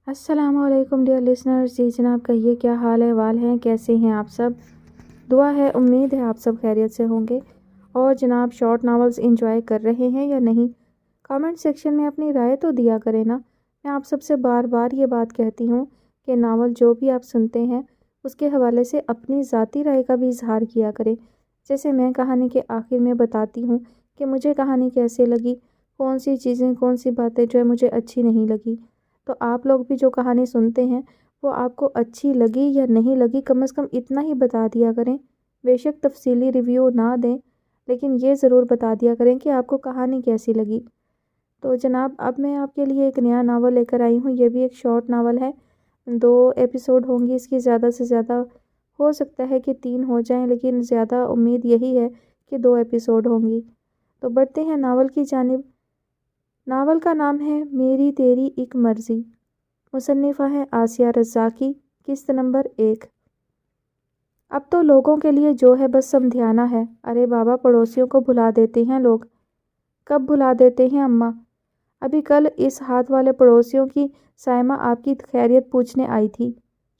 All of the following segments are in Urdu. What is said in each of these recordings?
السلام علیکم ڈیئر لسنرز، جی جناب کہیے کیا حال احوال ہیں، کیسے ہیں آپ سب؟ دعا ہے، امید ہے آپ سب خیریت سے ہوں گے۔ اور جناب شارٹ ناولز انجوائے کر رہے ہیں یا نہیں؟ کامنٹ سیکشن میں اپنی رائے تو دیا کریں نا۔ میں آپ سب سے بار بار یہ بات کہتی ہوں کہ ناول جو بھی آپ سنتے ہیں اس کے حوالے سے اپنی ذاتی رائے کا بھی اظہار کیا کریں۔ جیسے میں کہانی کے آخر میں بتاتی ہوں کہ مجھے کہانی کیسے لگی، کون سی چیزیں، کون سی باتیں جو ہے مجھے اچھی نہیں لگی۔ تو آپ لوگ بھی جو کہانی سنتے ہیں وہ آپ کو اچھی لگی یا نہیں لگی، کم از کم اتنا ہی بتا دیا کریں۔ بے شک تفصیلی ریویو نہ دیں، لیکن یہ ضرور بتا دیا کریں کہ آپ کو کہانی کیسی لگی۔ تو جناب اب میں آپ کے لیے ایک نیا ناول لے کر آئی ہوں۔ یہ بھی ایک شارٹ ناول ہے، 2 ایپیسوڈ ہوں گی اس کی، زیادہ سے زیادہ ہو سکتا ہے کہ 3 ہو جائیں، لیکن زیادہ امید یہی ہے کہ 2 ایپیسوڈ ہوں گی۔ تو بڑھتے ہیں ناول کی جانب۔ ناول کا نام ہے میری تیری ایک مرضی، مصنفہ ہے آسیہ رزاقی، قسط نمبر 1۔ اب تو لوگوں کے لیے جو ہے بس سمدھیانا ہے۔ ارے بابا، پڑوسیوں کو بھلا دیتے ہیں لوگ۔ کب بھلا دیتے ہیں اماں؟ ابھی کل اس ہاتھ والے پڑوسیوں کی سائمہ آپ کی خیریت پوچھنے آئی تھی۔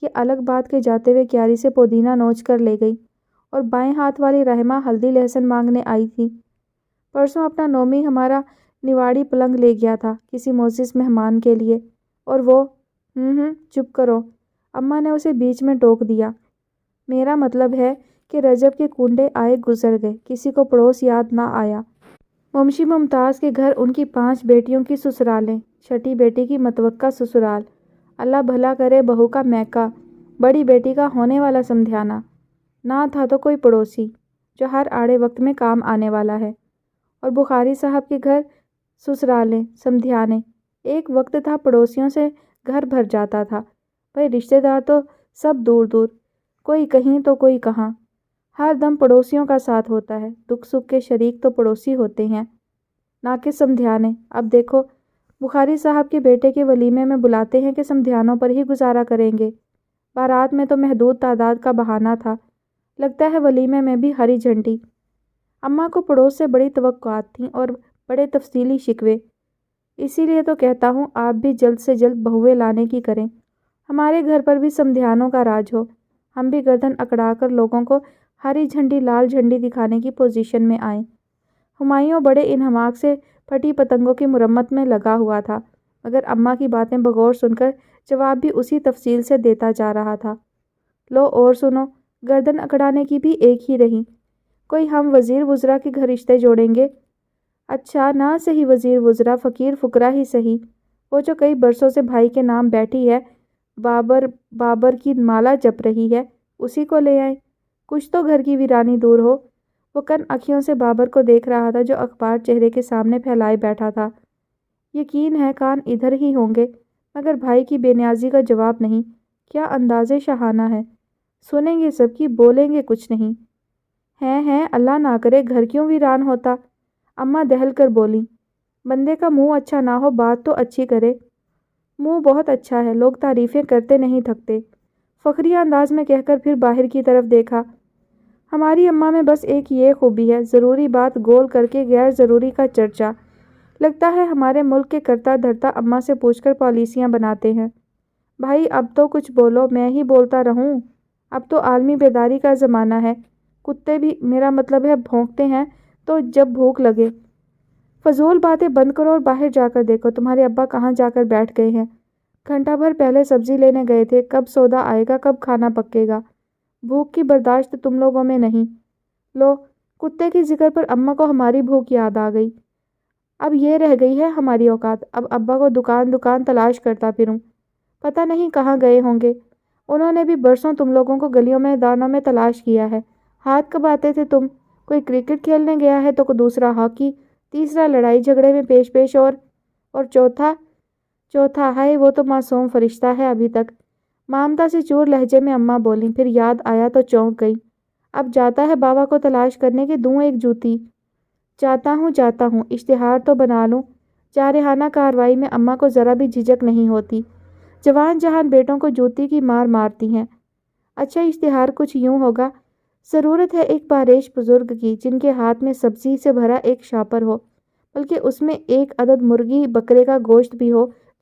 یہ الگ بات کے جاتے ہوئے کیاری سے پودینہ نوچ کر لے گئی۔ اور بائیں ہاتھ والی رحمہ ہلدی لہسن مانگنے آئی تھی۔ پرسوں اپنا نومی ہمارا نواڑی پلنگ لے گیا تھا کسی معزز مہمان کے لیے، اور وہ چپ کرو، اماں نے اسے بیچ میں ٹوک دیا۔ میرا مطلب ہے کہ رجب کے کنڈے آئے گزر گئے، کسی کو پڑوس یاد نہ آیا۔ ممشی ممتاز کے گھر ان کی 5 بیٹیوں کی سسرالیں، چھٹی بیٹی کی متوقع سسرال، اللہ بھلا کرے بہو کا میکہ، بڑی بیٹی کا ہونے والا سمدھیانا۔ نہ تھا تو کوئی پڑوسی جو ہر آڑے وقت میں کام آنے والا ہے۔ اور بخاری صاحب کے گھر سسرالیں، سمدھیانے۔ ایک وقت تھا پڑوسیوں سے گھر بھر جاتا تھا۔ بھئی رشتہ دار تو سب دور دور، کوئی کہیں تو کوئی کہاں۔ ہر دم پڑوسیوں کا ساتھ ہوتا ہے، دکھ سکھ کے شریک تو پڑوسی ہوتے ہیں، نہ کہ سمدھیانے۔ اب دیکھو، بخاری صاحب کے بیٹے کے ولیمے میں بلاتے ہیں کہ سمدھیانوں پر ہی گزارا کریں گے۔ بارات میں تو محدود تعداد کا بہانہ تھا، لگتا ہے ولیمے میں بھی ہری جھنڈی۔ اماں کو پڑوس سے بڑی توقعات تھیں اور بڑے تفصیلی شکوے۔ اسی لیے تو کہتا ہوں آپ بھی جلد سے جلد بہویں لانے کی کریں، ہمارے گھر پر بھی سمدھیانوں کا راج ہو، ہم بھی گردن اکڑا کر لوگوں کو ہری جھنڈی لال جھنڈی دکھانے کی پوزیشن میں آئیں۔ ہمایوں بڑے انہماک سے پھٹی پتنگوں کی مرمت میں لگا ہوا تھا، مگر اماں کی باتیں بغور سن کر جواب بھی اسی تفصیل سے دیتا جا رہا تھا۔ لو اور سنو، گردن اکڑانے کی بھی ایک ہی رہی، کوئی ہم وزیر وزراء کے گھر رشتے جوڑیں گے۔ اچھا نہ صحیح وزیر وزراء، فقیر فقراء ہی صحیح، وہ جو کئی برسوں سے بھائی کے نام بیٹھی ہے، بابر کی مالا جپ رہی ہے، اسی کو لے آئیں۔ کچھ تو گھر کی ویرانی دور ہو۔ وہ کن اکھیوں سے بابر کو دیکھ رہا تھا جو اخبار چہرے کے سامنے پھیلائے بیٹھا تھا۔ یقین ہے کان ادھر ہی ہوں گے، مگر بھائی کی بے نیازی کا جواب نہیں۔ کیا انداز شاہانہ ہے، سنیں گے سب کی، بولیں گے کچھ نہیں۔ ہیں اللہ نہ کرے گھر کیوں ویران ہوتا۔ اماں دہل کر بولی، بندے کا منہ اچھا نہ ہو بات تو اچھی کرے۔ منہ بہت اچھا ہے، لوگ تعریفیں کرتے نہیں تھکتے، فخریہ انداز میں کہہ کر پھر باہر کی طرف دیکھا۔ ہماری اماں میں بس ایک یہ خوبی ہے، ضروری بات گول کر کے غیر ضروری کا چرچا۔ لگتا ہے ہمارے ملک کے کرتا دھرتا اماں سے پوچھ کر پالیسیاں بناتے ہیں۔ بھائی اب تو کچھ بولو، میں ہی بولتا رہوں؟ اب تو عالمی بیداری کا زمانہ ہے، کتے بھی، میرا مطلب ہے، بھونکتے ہیں تو جب بھوک لگے۔ فضول باتیں بند کرو اور باہر جا کر دیکھو تمہارے ابا کہاں جا کر بیٹھ گئے ہیں۔ گھنٹہ بھر پہلے سبزی لینے گئے تھے، کب سودا آئے گا، کب کھانا پکے گا۔ بھوک کی برداشت تم لوگوں میں نہیں۔ لو، کتے کی ذکر پر اماں کو ہماری بھوک یاد آ گئی۔ اب یہ رہ گئی ہے ہماری اوقات، اب ابا کو دکان تلاش کرتا پھروں، پتہ نہیں کہاں گئے ہوں گے۔ انہوں نے بھی برسوں تم لوگوں کو گلیوں میدانوں میں تلاش کیا ہے۔ ہاتھ کب آتے تھے تم؟ کوئی کرکٹ کھیلنے گیا ہے تو دوسرا ہاکی، تیسرا لڑائی جھگڑے میں پیش اور چوتھا ہائے وہ تو معصوم فرشتہ ہے ابھی تک۔ مامتا سے چور لہجے میں اماں بولیں، پھر یاد آیا تو چونک گئی۔ اب جاتا ہے بابا کو تلاش کرنے کی دوں ایک جوتی۔ جاتا ہوں، اشتہار تو بنا لوں۔ جارحانہ کارروائی میں اماں کو ذرا بھی جھجک نہیں ہوتی، جوان جہان بیٹوں کو جوتی کی مار مارتی ہیں۔ اچھا اشتہار کچھ یوں ہوگا، ضرورت ہے ایک پاریش بزرگ کی جن کے ہاتھ میں سبزی سے بھرا ایک شاپر ہو، بلکہ اس میں 1 عدد مرغی بکرے کا گوشت بھی ہو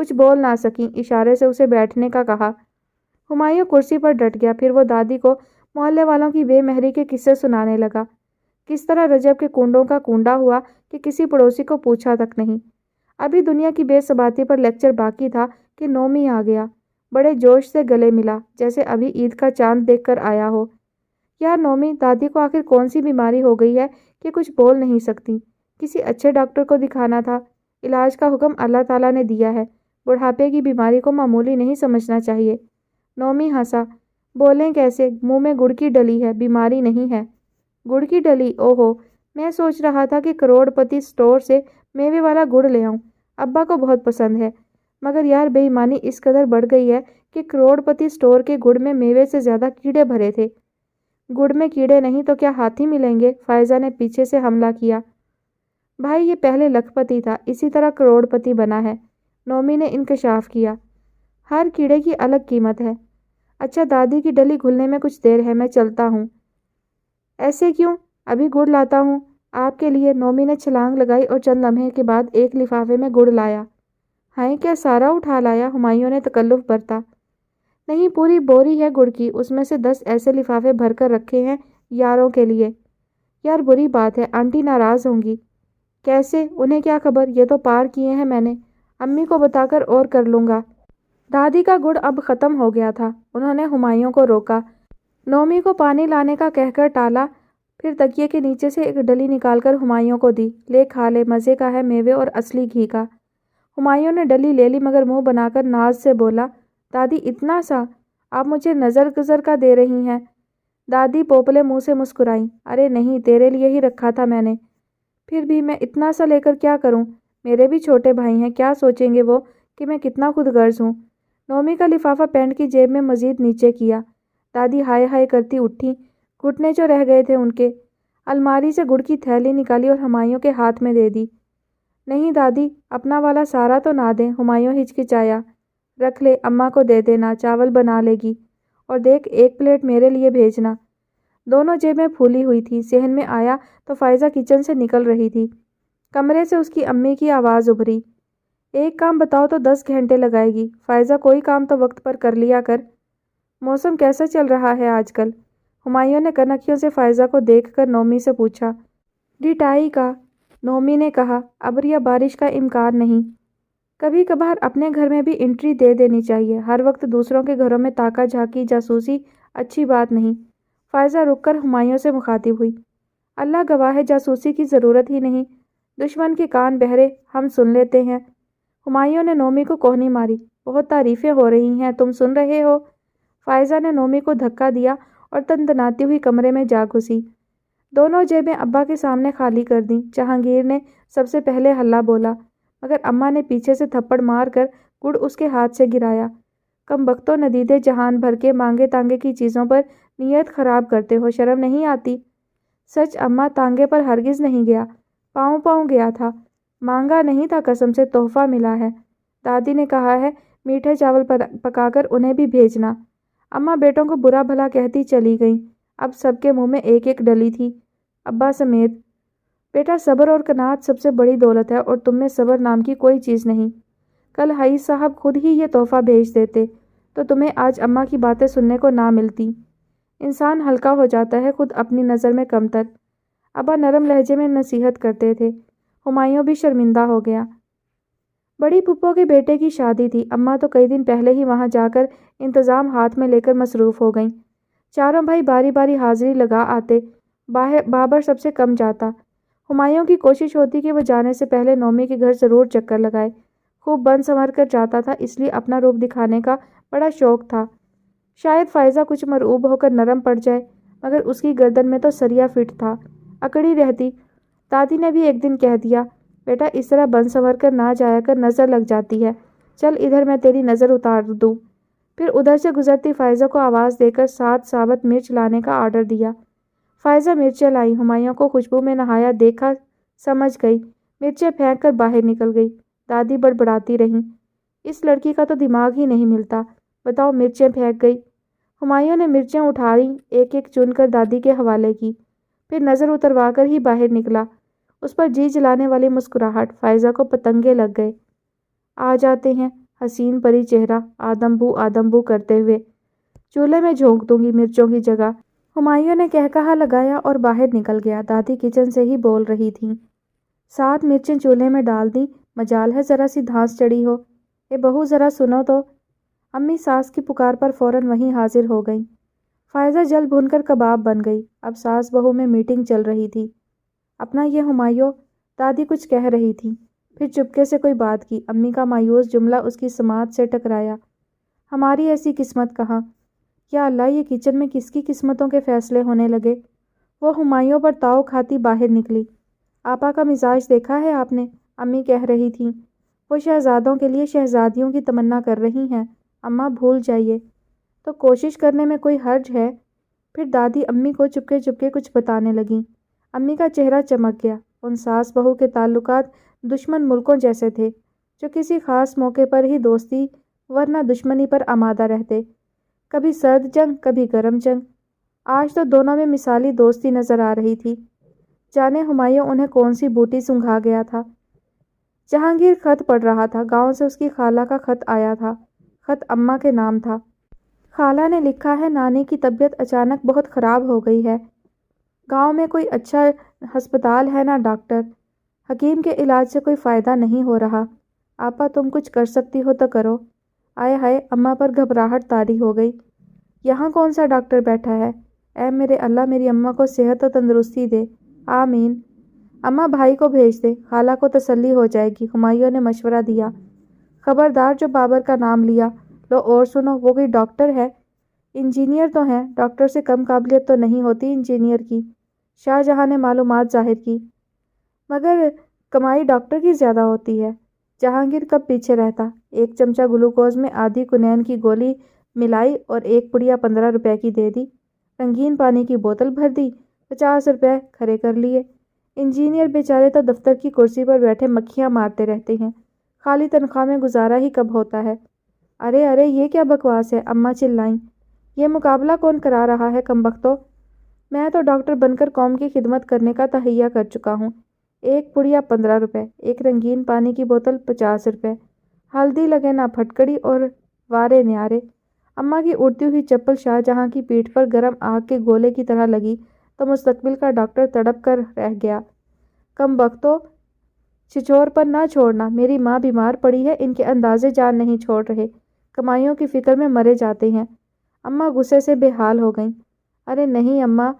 کچھ بول نہ سکیں، اشارے سے اسے بیٹھنے کا کہا۔ ہمایوں کرسی پر ڈٹ گیا، پھر وہ دادی کو محلے والوں کی بے مہری کے قصے سنانے لگا۔ کس طرح رجب کے کنڈوں کا کنڈا ہوا کہ کسی پڑوسی کو پوچھا تک نہیں۔ ابھی دنیا کی بے ثباتی پر لیکچر باقی تھا کہ نومی آ گیا۔ بڑے جوش سے گلے ملا، جیسے ابھی عید کا چاند دیکھ کر آیا ہو۔ یار نومی، دادی کو آخر کون سی بیماری ہو گئی ہے کہ کچھ بول نہیں سکتی؟ کسی اچھے ڈاکٹر کو دکھانا تھا۔ علاج کا حکم اللہ تعالیٰ نے دیا ہے، بڑھاپے کی بیماری کو معمولی نہیں سمجھنا چاہیے۔ نومی ہنسا۔ بولیں کیسے؟ منہ میں گڑ کی ڈلی ہے، بیماری نہیں ہے۔ گڑ کی ڈلی؟ اوہو، میں سوچ رہا تھا کہ کروڑ پتی سٹور سے میوے والا گڑ لے آؤں، ابا کو بہت پسند ہے۔ مگر یار بے ایمانی اس قدر بڑھ گئی ہے کہ کروڑ پتی سٹور کے گڑ میں میوے سے زیادہ کیڑے بھرے تھے۔ گڑ میں کیڑے نہیں تو کیا ہاتھی ملیں گے؟ فائزہ نے پیچھے سے حملہ کیا۔ بھائی یہ پہلے لکھ پتی تھا، اسی طرح کروڑ پتی بنا ہے، نومی نے انکشاف کیا۔ ہر کیڑے کی الگ قیمت ہے۔ اچھا دادی کی ڈلی گھلنے میں کچھ دیر ہے، میں چلتا ہوں۔ ایسے کیوں؟ ابھی گڑ لاتا ہوں آپ کے لیے۔ نومی نے چھلانگ لگائی اور چند لمحے کے بعد ایک لفافے میں گڑ لایا۔ ہائے کیا سارا اٹھا لایا؟ ہمایوں نے تکلف برتا۔ نہیں، پوری بوری ہے گڑ کی، اس میں سے 10 ایسے لفافے بھر کر رکھے ہیں یاروں کے لیے۔ یار بری بات ہے، آنٹی ناراض ہوں گی۔ کیسے؟ انہیں کیا خبر، یہ تو پار کیے ہیں میں نے، امی کو بتا کر اور کر لوں گا۔ دادی کا گڑ اب ختم ہو گیا تھا، انہوں نے ہمایوں کو روکا، نومی کو پانی لانے کا کہہ کر ٹالا، پھر تکیے کے نیچے سے ایک ڈلی نکال کر ہمایوں کو دی۔ لے کھا لے، مزے کا ہے، میوے اور اصلی گھی کا۔ ہمایوں نے ڈلی لے لی مگر منہ بنا کر ناز سے بولا، دادی اتنا سا؟ آپ مجھے نظر گزر کا دے رہی ہیں؟ دادی پوپلے منہ سے مسکرائیں۔ ارے نہیں، تیرے لیے ہی رکھا تھا میں نے۔ پھر بھی میں اتنا سا لے کر کیا کروں؟ میرے بھی چھوٹے بھائی ہیں، کیا سوچیں گے وہ کہ میں کتنا خود غرض ہوں؟ نومی کا لفافہ پینٹ کی جیب میں مزید نیچے کیا۔ دادی ہائے ہائے کرتی اٹھی، گھٹنے جو رہ گئے تھے ان کے۔ الماری سے گڑ کی تھیلی نکالی اور ہمایوں کے ہاتھ میں دے دی۔ نہیں دادی، اپنا والا سارا تو نہ دیں، ہمایوں ہچکچایا۔ رکھ لے، اماں کو دے دینا، چاول بنا لے گی، اور دیکھ ایک پلیٹ میرے لیے بھیجنا۔ دونوں جیبیں پھولی ہوئی تھی۔ ذہن میں آیا تو فائزہ کچن سے نکل رہی تھی۔ کمرے سے اس کی امی کی آواز ابھری، ایک کام بتاؤ تو 10 گھنٹے لگائے گی، فائزہ کوئی کام تو وقت پر کر لیا کر۔ موسم کیسا چل رہا ہے آج کل؟ ہمایوں نے کنکھیوں سے فائزہ کو دیکھ کر نومی سے پوچھا۔ ڈٹائی کا، نومی نے کہا، ابر یا بارش کا امکان نہیں۔ کبھی کبھار اپنے گھر میں بھی انٹری دے دینی چاہیے، ہر وقت دوسروں کے گھروں میں تاکہ جھانکی جاسوسی اچھی بات نہیں۔ فائزہ رک کر ہمایوں سے مخاطب ہوئی۔ اللہ گواہ ہے جاسوسی کی ضرورت ہی نہیں، دشمن کے کان بہرے، ہم سن لیتے ہیں۔ ہمایوں نے نومی کو کوہنی ماری۔ بہت تعریفیں ہو رہی ہیں، تم سن رہے ہو؟ فائزہ نے نومی کو دھکا دیا اور تنتناتی ہوئی کمرے میں جا گھسی۔ دونوں جیبیں ابا کے سامنے خالی کر دیں۔ جہانگیر نے سب سے پہلے ہلہ بولا، مگر اماں نے پیچھے سے تھپڑ مار کر گڑ اس کے ہاتھ سے گرایا۔ کم بختو، ندیدے جہان بھر کے مانگے تانگے کی چیزوں پر نیت خراب کرتے ہو، شرم نہیں آتی؟ سچ اماں، تانگے پر ہرگز نہیں گیا، پاؤں پاؤں گیا تھا، مانگا نہیں تھا، قسم سے تحفہ ملا ہے۔ دادی نے کہا ہے میٹھے چاول پکا کر انہیں بھی بھیجنا۔ اماں بیٹوں کو برا بھلا کہتی چلی گئیں۔ اب سب کے منہ میں ایک ایک ڈلی تھی، ابا سمیت۔ بیٹا صبر اور قناعت سب سے بڑی دولت ہے، اور تم میں صبر نام کی کوئی چیز نہیں۔ کل حئیث صاحب خود ہی یہ تحفہ بھیج دیتے تو تمہیں آج اماں کی باتیں سننے کو نہ ملتی۔ انسان ہلکا ہو جاتا ہے خود اپنی نظر میں کمتر۔ ابا نرم لہجے میں نصیحت کرتے تھے۔ ہمایوں بھی شرمندہ ہو گیا۔ بڑی پھپھو کے بیٹے کی شادی تھی، اماں تو کئی دن پہلے ہی وہاں جا کر انتظام ہاتھ میں لے کر مصروف ہو گئیں۔ چاروں بھائی باری باری حاضری لگا آتے، بابر سب سے کم جاتا۔ ہمایوں کی کوشش ہوتی کہ وہ جانے سے پہلے نومی کے گھر ضرور چکر لگائے۔ خوب بن سنور کر جاتا تھا، اس لیے اپنا روپ دکھانے کا بڑا شوق تھا۔ شاید فائزہ کچھ مرعوب ہو کر نرم پڑ جائے، مگر اس کی گردن میں تو سریا فٹ تھا، اکڑی رہتی۔ دادی نے بھی ایک دن کہہ دیا، بیٹا اس طرح بن سنور کر نہ جایا کر، نظر لگ جاتی ہے، چل ادھر میں تیری نظر اتار دوں۔ پھر ادھر سے گزرتی فائزہ کو آواز دے کر 7 ثابت مرچ لانے کا آرڈر دیا۔ فائزہ مرچیں لائی، ہمایوں کو خوشبو میں نہایا دیکھا، سمجھ گئی، مرچیں پھینک کر باہر نکل گئی۔ دادی بڑبڑاتی رہیں، اس لڑکی کا تو دماغ ہی نہیں ملتا، بتاؤ مرچیں پھینک گئی۔ ہمایوں نے مرچیں اٹھائیں، ایک ایک چن کر دادی کے حوالے کی، پھر نظر اتروا کر ہی باہر نکلا۔ اس پر جی جلانے والی مسکراہٹ، فائزہ کو پتنگے لگ گئے۔ آ جاتے ہیں، حسین پری چہرہ آدم بو کرتے ہوئے۔ چولہے میں جھونک دوں گی مرچوں کی جگہ۔ ہمایوں نے کہا لگایا اور باہر نکل گیا۔ دادی کچن سے ہی بول رہی تھیں۔ 7 مرچیں چولہے میں ڈال دیں، مجال ہے ذرا سی دھانس چڑھی ہو۔ اے بہو ذرا سنو تو۔ امی ساس کی پکار پر فوراً وہیں حاضر ہو گئیں۔ فائزہ جل بھن کر کباب بن گئی۔ اب ساس بہو میں میٹنگ چل رہی تھی۔ اپنا یہ ہمایوں، دادی کچھ کہہ رہی تھیں، پھر چپکے سے کوئی بات کی۔ امی کا مایوس جملہ اس کی سماعت سے ٹکرایا۔ ہماری ایسی قسمت کہاں؟ یا اللہ، یہ کچن میں کس کی قسمتوں کے فیصلے ہونے لگے؟ وہ ہمایوں پر تاؤ کھاتی باہر نکلی۔ آپا کا مزاج دیکھا ہے آپ نے؟ امی کہہ رہی تھیں۔ وہ شہزادوں کے لیے شہزادیوں کی تمنا کر رہی ہیں۔ اماں بھول جائیے۔ تو کوشش کرنے میں کوئی حرج ہے؟ پھر دادی امی کو چپکے کچھ بتانے لگیں۔ امی کا چہرہ چمک گیا۔ ان ساس بہو کے تعلقات دشمن ملکوں جیسے تھے، جو کسی خاص موقع پر ہی دوستی ورنہ دشمنی پر آمادہ رہتے۔ کبھی سرد جنگ، کبھی گرم جنگ۔ آج تو دونوں میں مثالی دوستی نظر آ رہی تھی۔ جانے ہمایوں انہیں کون سی بوٹی سنگھا گیا تھا۔ جہانگیر خط پڑھ رہا تھا۔ گاؤں سے اس کی خالہ کا خط آیا تھا۔ خط اماں کے نام تھا۔ خالہ نے لکھا ہے، نانی کی طبیعت اچانک بہت خراب ہو گئی ہے۔ گاؤں میں کوئی اچھا ہسپتال ہے نہ ڈاکٹر۔ حکیم کے علاج سے کوئی فائدہ نہیں ہو رہا۔ آپا تم کچھ کر سکتی ہو تو کرو۔ آئے ہائے، اماں پر گھبراہٹ طاری ہو گئی۔ یہاں کون سا ڈاکٹر بیٹھا ہے؟ اے میرے اللہ، میری اماں کو صحت و تندرستی دے، آمین۔ اماں بھائی کو بھیج دے، خالہ کو تسلی ہو جائے گی۔ ہمایوں نے مشورہ دیا۔ خبردار جو بابر کا نام لیا۔ لو اور سنو، وہ کوئی ڈاکٹر ہے؟ انجینئر تو ہیں، ڈاکٹر سے کم قابلیت تو نہیں ہوتی انجینئر کی۔ شاہ جہاں نے معلومات ظاہر کی۔ مگر کمائی ڈاکٹر کی زیادہ ہوتی ہے۔ جہانگیر کب پیچھے رہتا۔ 1 چمچہ گلوکوز میں آدھی کنین کی گولی ملائی اور 1 پڑیا 15 روپے کی دے دی۔ رنگین پانی کی بوتل بھر دی، 50 روپے کھڑے کر لیے۔ انجینئر بیچارے تو دفتر کی کرسی پر بیٹھے مکھیاں مارتے رہتے ہیں، خالی تنخواہ میں گزارا ہی کب ہوتا ہے۔ ارے یہ کیا بکواس ہے؟ اماں چلائیں۔ یہ مقابلہ کون کرا رہا ہے کمبختو؟ میں تو ڈاکٹر بن کر قوم کی خدمت کرنے کا تہیہ کر چکا ہوں۔ 1 پڑیا 15 روپے، 1 رنگین پانی کی بوتل 50 روپے۔ ہلدی لگے نہ پھٹکڑی اور وارے نیارے۔ اماں کی اڑتی ہوئی چپل شاہ جہاں کی پیٹھ پر گرم آگ کے گولے کی طرح لگی تو مستقبل کا ڈاکٹر تڑپ کر رہ گیا۔ کمبختو، چھچور پر نہ چھوڑنا، میری ماں بیمار پڑی ہے، ان کے اندازے جان نہیں چھوڑ رہے، کمائیوں کی فکر میں مرے جاتے ہیں۔ اماں غصے سے بے حال ہو گئیں۔ ارے نہیں اماں،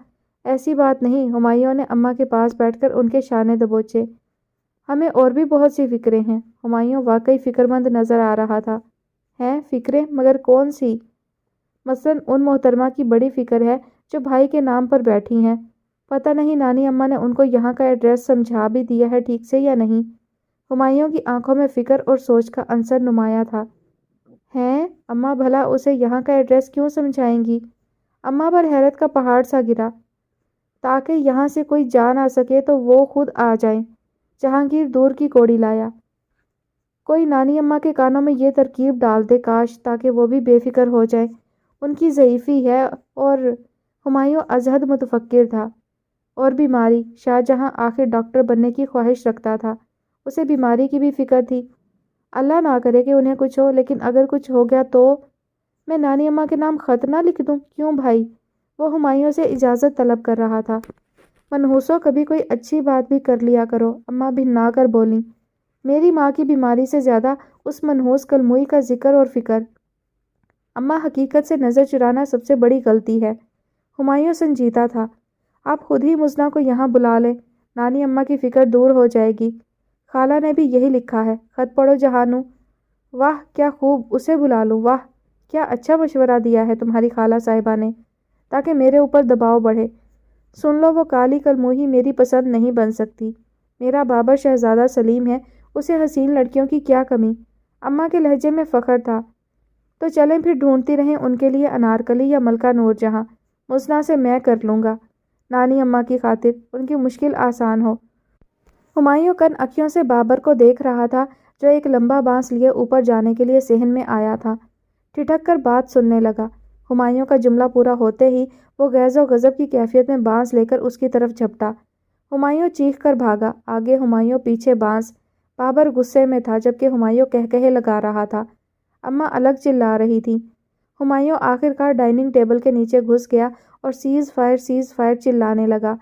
ایسی بات نہیں۔ ہمایوں نے اماں کے پاس بیٹھ کر ان کے شانے دبوچے۔ ہمیں اور بھی بہت سی فکریں ہیں۔ ہمایوں واقعی فکر مند نظر آ رہا تھا۔ ہیں فکریں؟ مگر کون سی؟ مثلاً ان محترمہ کی بڑی فکر ہے جو بھائی کے نام پر بیٹھی ہیں۔ پتہ نہیں نانی اماں نے ان کو یہاں کا ایڈریس سمجھا بھی دیا ہے ٹھیک سے یا نہیں۔ ہمایوں کی آنکھوں میں فکر اور سوچ کا عنصر نمایاں تھا۔ ہیں اماں، بھلا اسے یہاں کا ایڈریس کیوں سمجھائیں گی؟ اماں پر حیرت کا پہاڑ سا گرا۔ تاکہ یہاں سے کوئی جا نہ سکے تو وہ خود آ جائیں۔ جہانگیر دور کی کوڑی لایا۔ کوئی نانی اماں کے کانوں میں یہ ترکیب ڈال دے کاش، تاکہ وہ بھی بے فکر ہو جائیں۔ ان کی ضعیفی ہے اور ہمایوں ازحد متفکر تھا۔ اور بیماری، شاہ جہاں آخر ڈاکٹر بننے کی خواہش رکھتا تھا، اسے بیماری کی بھی فکر تھی۔ اللہ نہ کرے کہ انہیں کچھ ہو، لیکن اگر کچھ ہو گیا تو؟ میں نانی اماں کے نام خط نہ لکھ دوں؟ کیوں بھائی؟ وہ ہمایوں سے اجازت طلب کر رہا تھا۔ منحوسو، کبھی کوئی اچھی بات بھی کر لیا کرو۔ اماں بھننا کر بولیں۔ میری ماں کی بیماری سے زیادہ اس منحوس کلموئی کا ذکر اور فکر۔ اماں، حقیقت سے نظر چرانا سب سے بڑی غلطی ہے۔ ہمایوں سنجیدہ تھا۔ آپ خود ہی مزنہ کو یہاں بلا لیں، نانی اماں کی فکر دور ہو جائے گی۔ خالہ نے بھی یہی لکھا ہے۔ خط پڑھو جہانو۔ واہ کیا خوب، اسے بلا لوں۔ واہ کیا اچھا مشورہ دیا ہے تمہاری خالہ صاحبہ نے، تاکہ میرے اوپر دباؤ بڑھے۔ سن لو، وہ کالی کلموہی میری پسند نہیں بن سکتی۔ میرا بابر شہزادہ سلیم ہے، اسے حسین لڑکیوں کی کیا کمی؟ اماں کے لہجے میں فخر تھا۔ تو چلیں پھر ڈھونڈتی رہیں ان کے لیے انارکلی یا ملکہ نور جہاں۔ مزنہ سے میں کر لوں گا، نانی اماں کی خاطر، ان کی مشکل آسان ہو۔ ہمایوں کن اکھیوں سے بابر کو دیکھ رہا تھا، جو ایک لمبا بانس لیے اوپر جانے کے لیے صحن میں آیا تھا۔ ٹھٹک کر بات سننے لگا۔ ہمایوں کا جملہ پورا ہوتے ہی وہ غیظ و غضب کی کیفیت میں بانس لے کر اس کی طرف جھپٹا۔ ہمایوں چیخ کر بھاگا۔ آگے ہمایوں، پیچھے بانس۔ بابر غصے میں تھا، جبکہ ہمایوں قہقہے لگا رہا تھا۔ اماں الگ چلا رہی تھی۔ ہمایوں آخر کار ڈائننگ ٹیبل کے نیچے گھس گیا اور سیز فائر چلانے لگا۔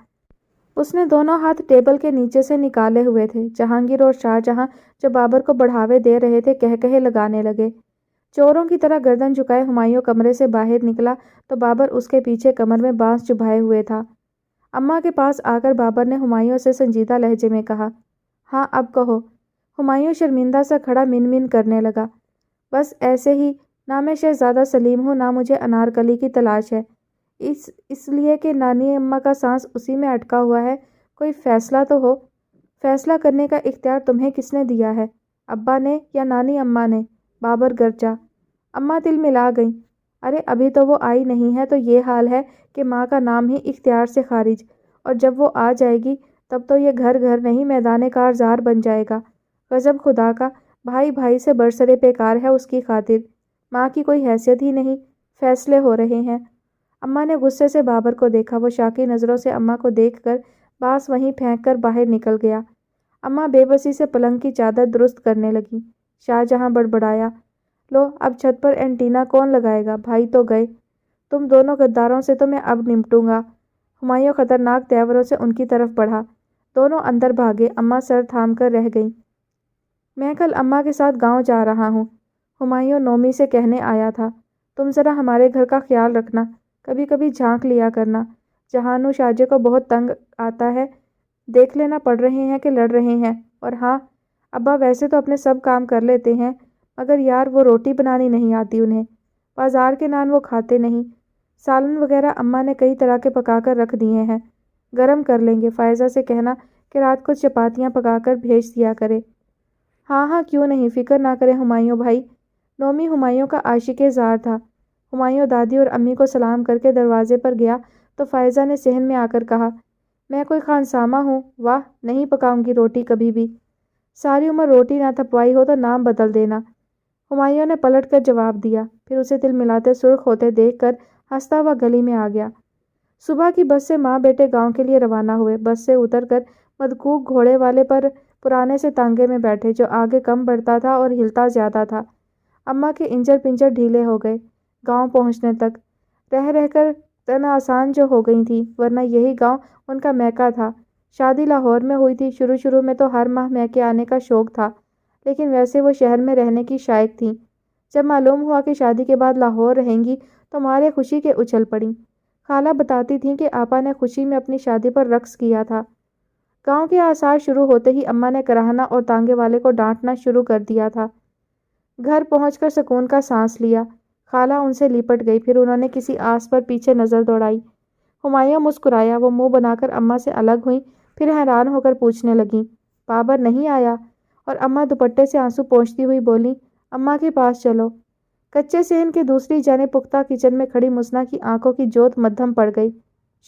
اس نے دونوں ہاتھ ٹیبل کے نیچے سے نکالے ہوئے تھے۔ جہانگیر اور شاہ جہاں جو بابر کو بڑھاوے دے رہے تھے کہے لگانے لگے۔ چوروں کی طرح گردن جھکائے ہمایوں کمرے سے باہر نکلا تو بابر اس کے پیچھے کمر میں بانس چبھائے ہوئے تھا۔ اماں کے پاس آ کر بابر نے ہمایوں سے سنجیدہ لہجے میں کہا، ہاں اب کہو۔ ہمایوں شرمندہ سا کھڑا من کرنے لگا، بس ایسے ہی، نہ میں شہزادہ سلیم ہوں نہ مجھے انارکلی کی تلاش ہے، اس لیے کہ نانی اماں کا سانس اسی میں اٹکا ہوا ہے۔ کوئی فیصلہ تو ہو۔ فیصلہ کرنے کا اختیار تمہیں کس نے دیا ہے، ابا نے یا نانی اماں نے؟ بابر گرجا۔ اماں تل ملا گئیں۔ ارے ابھی تو وہ آئی نہیں ہے تو یہ حال ہے کہ ماں کا نام ہی اختیار سے خارج، اور جب وہ آ جائے گی تب تو یہ گھر نہیں میدان کارزار بن جائے گا۔ غضب خدا کا، بھائی سے برسرے پیکار ہے اس کی خاطر، ماں کی کوئی حیثیت ہی نہیں، فیصلے ہو رہے ہیں۔ اماں نے غصے سے بابر کو دیکھا، وہ شاکی نظروں سے اماں کو دیکھ کر بانس وہیں پھینک کر باہر نکل گیا۔ اماں بے بسی سے پلنگ کی چادر درست کرنے لگی۔ شاہ جہاں بڑبڑایا، لو اب چھت پر اینٹینا کون لگائے گا، بھائی تو گئے، تم دونوں غداروں سے تو میں اب نمٹوں گا۔ ہمایوں خطرناک تیوروں سے ان کی طرف بڑھا۔ دونوں اندر بھاگے۔ اماں سر تھام کر رہ گئیں۔ میں کل اماں کے ساتھ گاؤں جا رہا ہوں، ہمایوں نومی سے کہنے آیا تھا، تم ذرا ہمارے گھر کا خیال رکھنا، کبھی کبھی جھانک لیا کرنا۔ جہانو شاہجے کو بہت تنگ آتا ہے، دیکھ لینا پڑ رہے ہیں کہ لڑ رہے ہیں۔ اور ہاں ابا ویسے تو اپنے سب کام کر لیتے ہیں، مگر یار وہ روٹی بنانی نہیں آتی انہیں، بازار کے نان وہ کھاتے نہیں۔ سالن وغیرہ اماں نے کئی طرح کے پکا کر رکھ دیے ہیں، گرم کر لیں گے۔ فائزہ سے کہنا کہ رات کو چپاتیاں پکا کر بھیج دیا کرے۔ ہاں کیوں نہیں، فکر نہ کریں ہمایوں بھائی۔ نومی ہمایوں کا عاشق زار تھا۔ ہمایوں دادی اور امی کو سلام کر کے دروازے پر گیا تو فائزہ نے صحن میں آ کر کہا، میں کوئی خانسامہ ہوں؟ واہ، نہیں پکاؤں گی روٹی کبھی بھی۔ ساری عمر روٹی نہ تھپوائی ہو تو نام بدل دینا۔ ہمایوں نے پلٹ کر جواب دیا، پھر اسے تل ملاتے سرخ ہوتے دیکھ کر ہنستا ہوا گلی میں آ گیا۔ صبح کی بس سے ماں بیٹے گاؤں کے لیے روانہ ہوئے۔ بس سے اتر کر مدکوک گھوڑے والے پر پرانے سے تانگے میں بیٹھے، جو آگے کم بڑھتا تھا اور ہلتا زیادہ تھا۔ اماں کے انجر پنجر ڈھیلے ہو گئے گاؤں پہنچنے تک، رہ کر تن آسان جو ہو گئی تھی، ورنہ یہی گاؤں ان کا میکہ تھا۔ شادی لاہور میں ہوئی تھی۔ شروع میں تو ہر ماہ میکے آنے کا شوق تھا، لیکن ویسے وہ شہر میں رہنے کی شائق تھیں۔ جب معلوم ہوا کہ شادی کے بعد لاہور رہیں گی تو مارے خوشی کے اچھل پڑیں۔ خالہ بتاتی تھیں کہ آپا نے خوشی میں اپنی شادی پر رقص کیا تھا۔ گاؤں کے آثار شروع ہوتے ہی اماں نے کراہنا اور تانگے والے کو ڈانٹنا شروع کر دیا تھا۔ گھر پہنچ کر سکون کا سانس لیا۔ خالہ ان سے لپٹ گئی، پھر انہوں نے کسی آس پر پیچھے نظر دوڑائی۔ ہمایوں مسکرایا، وہ منہ بنا کر اماں سے الگ ہوئیں، پھر حیران ہو کر پوچھنے لگیں، بابر نہیں آیا؟ اور اماں دوپٹے سے آنسو پونچھتی ہوئی بولیں، اماں کے پاس چلو۔ کچے صحن کے دوسری جانب پختہ کچن میں کھڑی مزنہ کی آنکھوں کی جوت مدھم پڑ گئی۔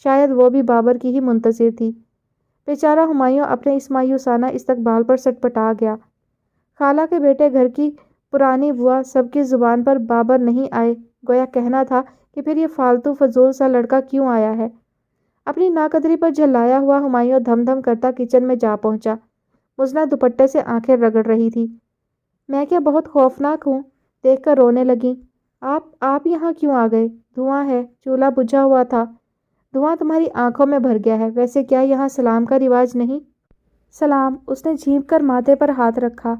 شاید وہ بھی بابر کی ہی منتظر تھی۔ بیچارہ ہمایوں اپنے اس مایوسانہ استقبال پر سٹپٹا گیا۔ خالہ کے بیٹے، گھر کی پرانی بوا، سب کی زبان پر بابر نہیں آئے، گویا کہنا تھا کہ پھر یہ فالتو فضول سا لڑکا کیوں آیا ہے۔ اپنی ناقدری پر جھلایا ہوا ہمایوں دھم دھم کرتا کچن میں جا پہنچا۔ مزنہ دوپٹے سے آنکھیں رگڑ رہی تھی۔ میں کیا بہت خوفناک ہوں؟ دیکھ کر رونے لگیں۔ آپ یہاں کیوں آ گئے؟ دھواں ہے، چولہا بجھا ہوا تھا۔ دھواں تمہاری آنکھوں میں بھر گیا ہے۔ ویسے کیا یہاں سلام کا رواج نہیں؟ سلام؟ اس نے جھینک کر ماتھے پر ہاتھ رکھا۔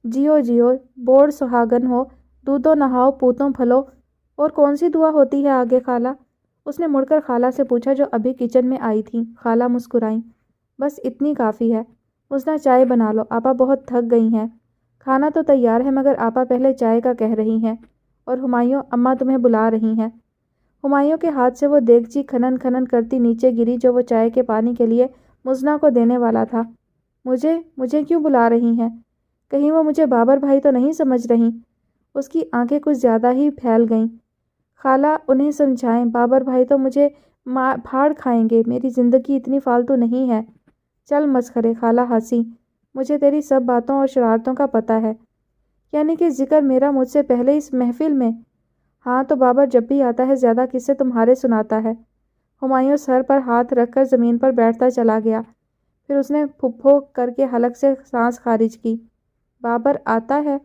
جیو جیو، بوڑ سہاگن ہو، دودھو نہاؤ، پوتوں پھلو۔ اور کون سی دعا ہوتی ہے آگے خالہ؟ اس نے مڑ کر خالہ سے پوچھا جو ابھی کچن میں آئی تھیں۔ خالہ مسکرائیں، بس اتنی کافی ہے۔ مزنہ چائے بنا لو، آپا بہت تھک گئی ہیں۔ کھانا تو تیار ہے مگر آپا پہلے چائے کا کہہ رہی ہیں۔ اور ہمایوں، اماں تمہیں بلا رہی ہیں۔ ہمایوں کے ہاتھ سے وہ دیگچی کھنن کھنن کرتی نیچے گری جو وہ چائے کے پانی کے لیے مزنہ کو دینے والا تھا۔ مجھے کیوں بلا رہی ہیں؟ کہیں وہ مجھے بابر بھائی تو نہیں سمجھ رہی؟ اس کی آنکھیں کچھ زیادہ ہی پھیل گئیں۔ خالہ انہیں سمجھائیں، بابر بھائی تو مجھے پھاڑ کھائیں گے، میری زندگی اتنی فالتو نہیں ہے۔ چل مسخرے، خالہ ہنسی، مجھے تیری سب باتوں اور شرارتوں کا پتہ ہے۔ یعنی کہ ذکر میرا مجھ سے پہلے اس محفل میں؟ ہاں تو بابر جب بھی آتا ہے زیادہ قصے تمہارے سناتا ہے۔ ہمایوں سر پر ہاتھ رکھ کر زمین پر بیٹھتا چلا گیا۔ پھر اس نے پھپھو کر کے حلق سے سانس خارج کی۔ بابر آتا ہے؟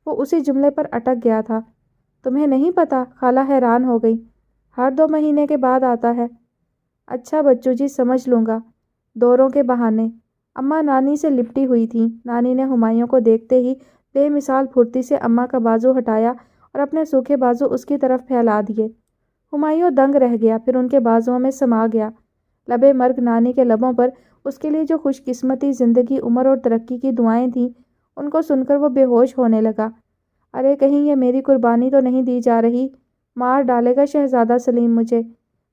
وہ اسی جملے پر اٹک گیا تھا۔ تمہیں نہیں پتا؟ خالہ حیران ہو گئی۔ ہر 2 مہینے کے بعد آتا ہے۔ اچھا بچو جی، سمجھ لوں گا۔ دوروں کے بہانے۔ اماں نانی سے لپٹی ہوئی تھیں۔ نانی نے ہمایوں کو دیکھتے ہی بے مثال پھرتی سے اماں کا بازو ہٹایا اور اپنے سوکھے بازو اس کی طرف پھیلا دیے۔ ہمایوں دنگ رہ گیا، پھر ان کے بازوؤں میں سما گیا۔ لبے مرگ نانی کے لبوں پر اس کے لیے جو خوش قسمتی، زندگی، عمر اور ترقی کی دعائیں تھیں، ان کو سن کر وہ بے ہوش ہونے لگا۔ ارے کہیں یہ میری قربانی تو نہیں دی جا رہی؟ مار ڈالے گا شہزادہ سلیم مجھے۔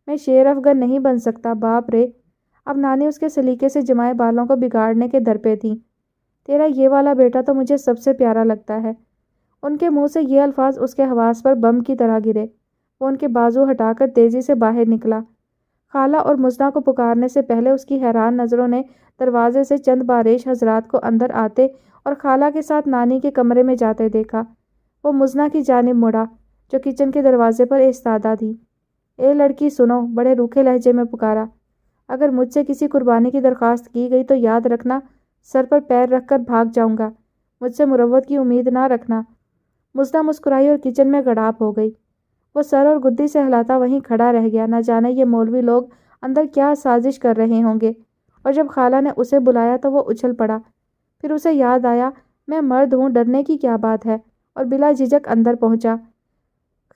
میں شیر افغن نہیں بن سکتا، باپ رے۔ اب نانی اس کے سلیقے سے جمائے بالوں کو بگاڑنے کے در پہ تھی۔ تیرا یہ والا بیٹا تو مجھے سب سے پیارا لگتا ہے۔ ان کے منہ سے یہ الفاظ اس کے حواس پر بم کی طرح گرے۔ وہ ان کے بازو ہٹا کر تیزی سے باہر نکلا۔ خالہ اور مزنہ کو پکارنے سے پہلے اس کی حیران نظروں نے دروازے سے چند باریش حضرات کو اندر آتے اور خالہ کے ساتھ نانی کے کمرے میں جاتے دیکھا۔ وہ مزنہ کی جانب مڑا، جو کچن کے دروازے پر ایستادہ تھی۔ اے لڑکی سنو، بڑے روکھے لہجے میں پکارا۔ اگر مجھ سے کسی قربانی کی درخواست کی گئی تو یاد رکھنا، سر پر پیر رکھ کر بھاگ جاؤں گا۔ مجھ سے مروت کی امید نہ رکھنا۔ مزنہ مسکرائی اور کچن میں گڑاب ہو گئی۔ وہ سر اور گدی سے ہلاتا وہیں کھڑا رہ گیا۔ نہ جانے یہ مولوی لوگ اندر کیا سازش کر رہے ہوں گے۔ اور جب خالہ نے اسے بلایا تو وہ اچھل پڑا۔ پھر اسے یاد آیا، میں مرد ہوں، ڈرنے کی کیا بات ہے، اور بلا جھجک اندر پہنچا۔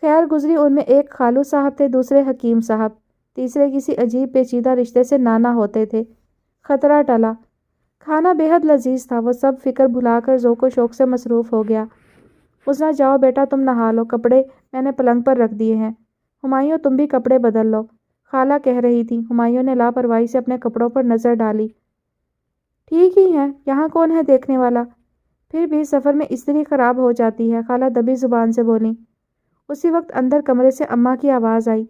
خیر گزری ان میں ایک خالو صاحب تھے، دوسرے حکیم صاحب، تیسرے کسی عجیب پیچیدہ رشتے سے نانا ہوتے تھے۔ خطرہ ٹلا۔ کھانا بے حد لذیذ تھا۔ وہ سب فکر بھلا کر ذوق و شوق سے مصروف ہو گیا۔ مزنہ جاؤ بیٹا، تم نہا لو، کپڑے میں نے پلنگ پر رکھ دیے ہیں۔ ہمایوں تم بھی کپڑے بدل لو، خالہ کہہ رہی تھی۔ ہمایوں نے لاپرواہی سے اپنے کپڑوں پر نظر ڈالی۔ ٹھیک ہی ہیں، یہاں کون ہے دیکھنے والا؟ پھر بھی سفر میں استری خراب ہو جاتی ہے، خالہ دبی زبان سے بولیں۔ اسی وقت اندر کمرے سے اماں کی آواز آئی۔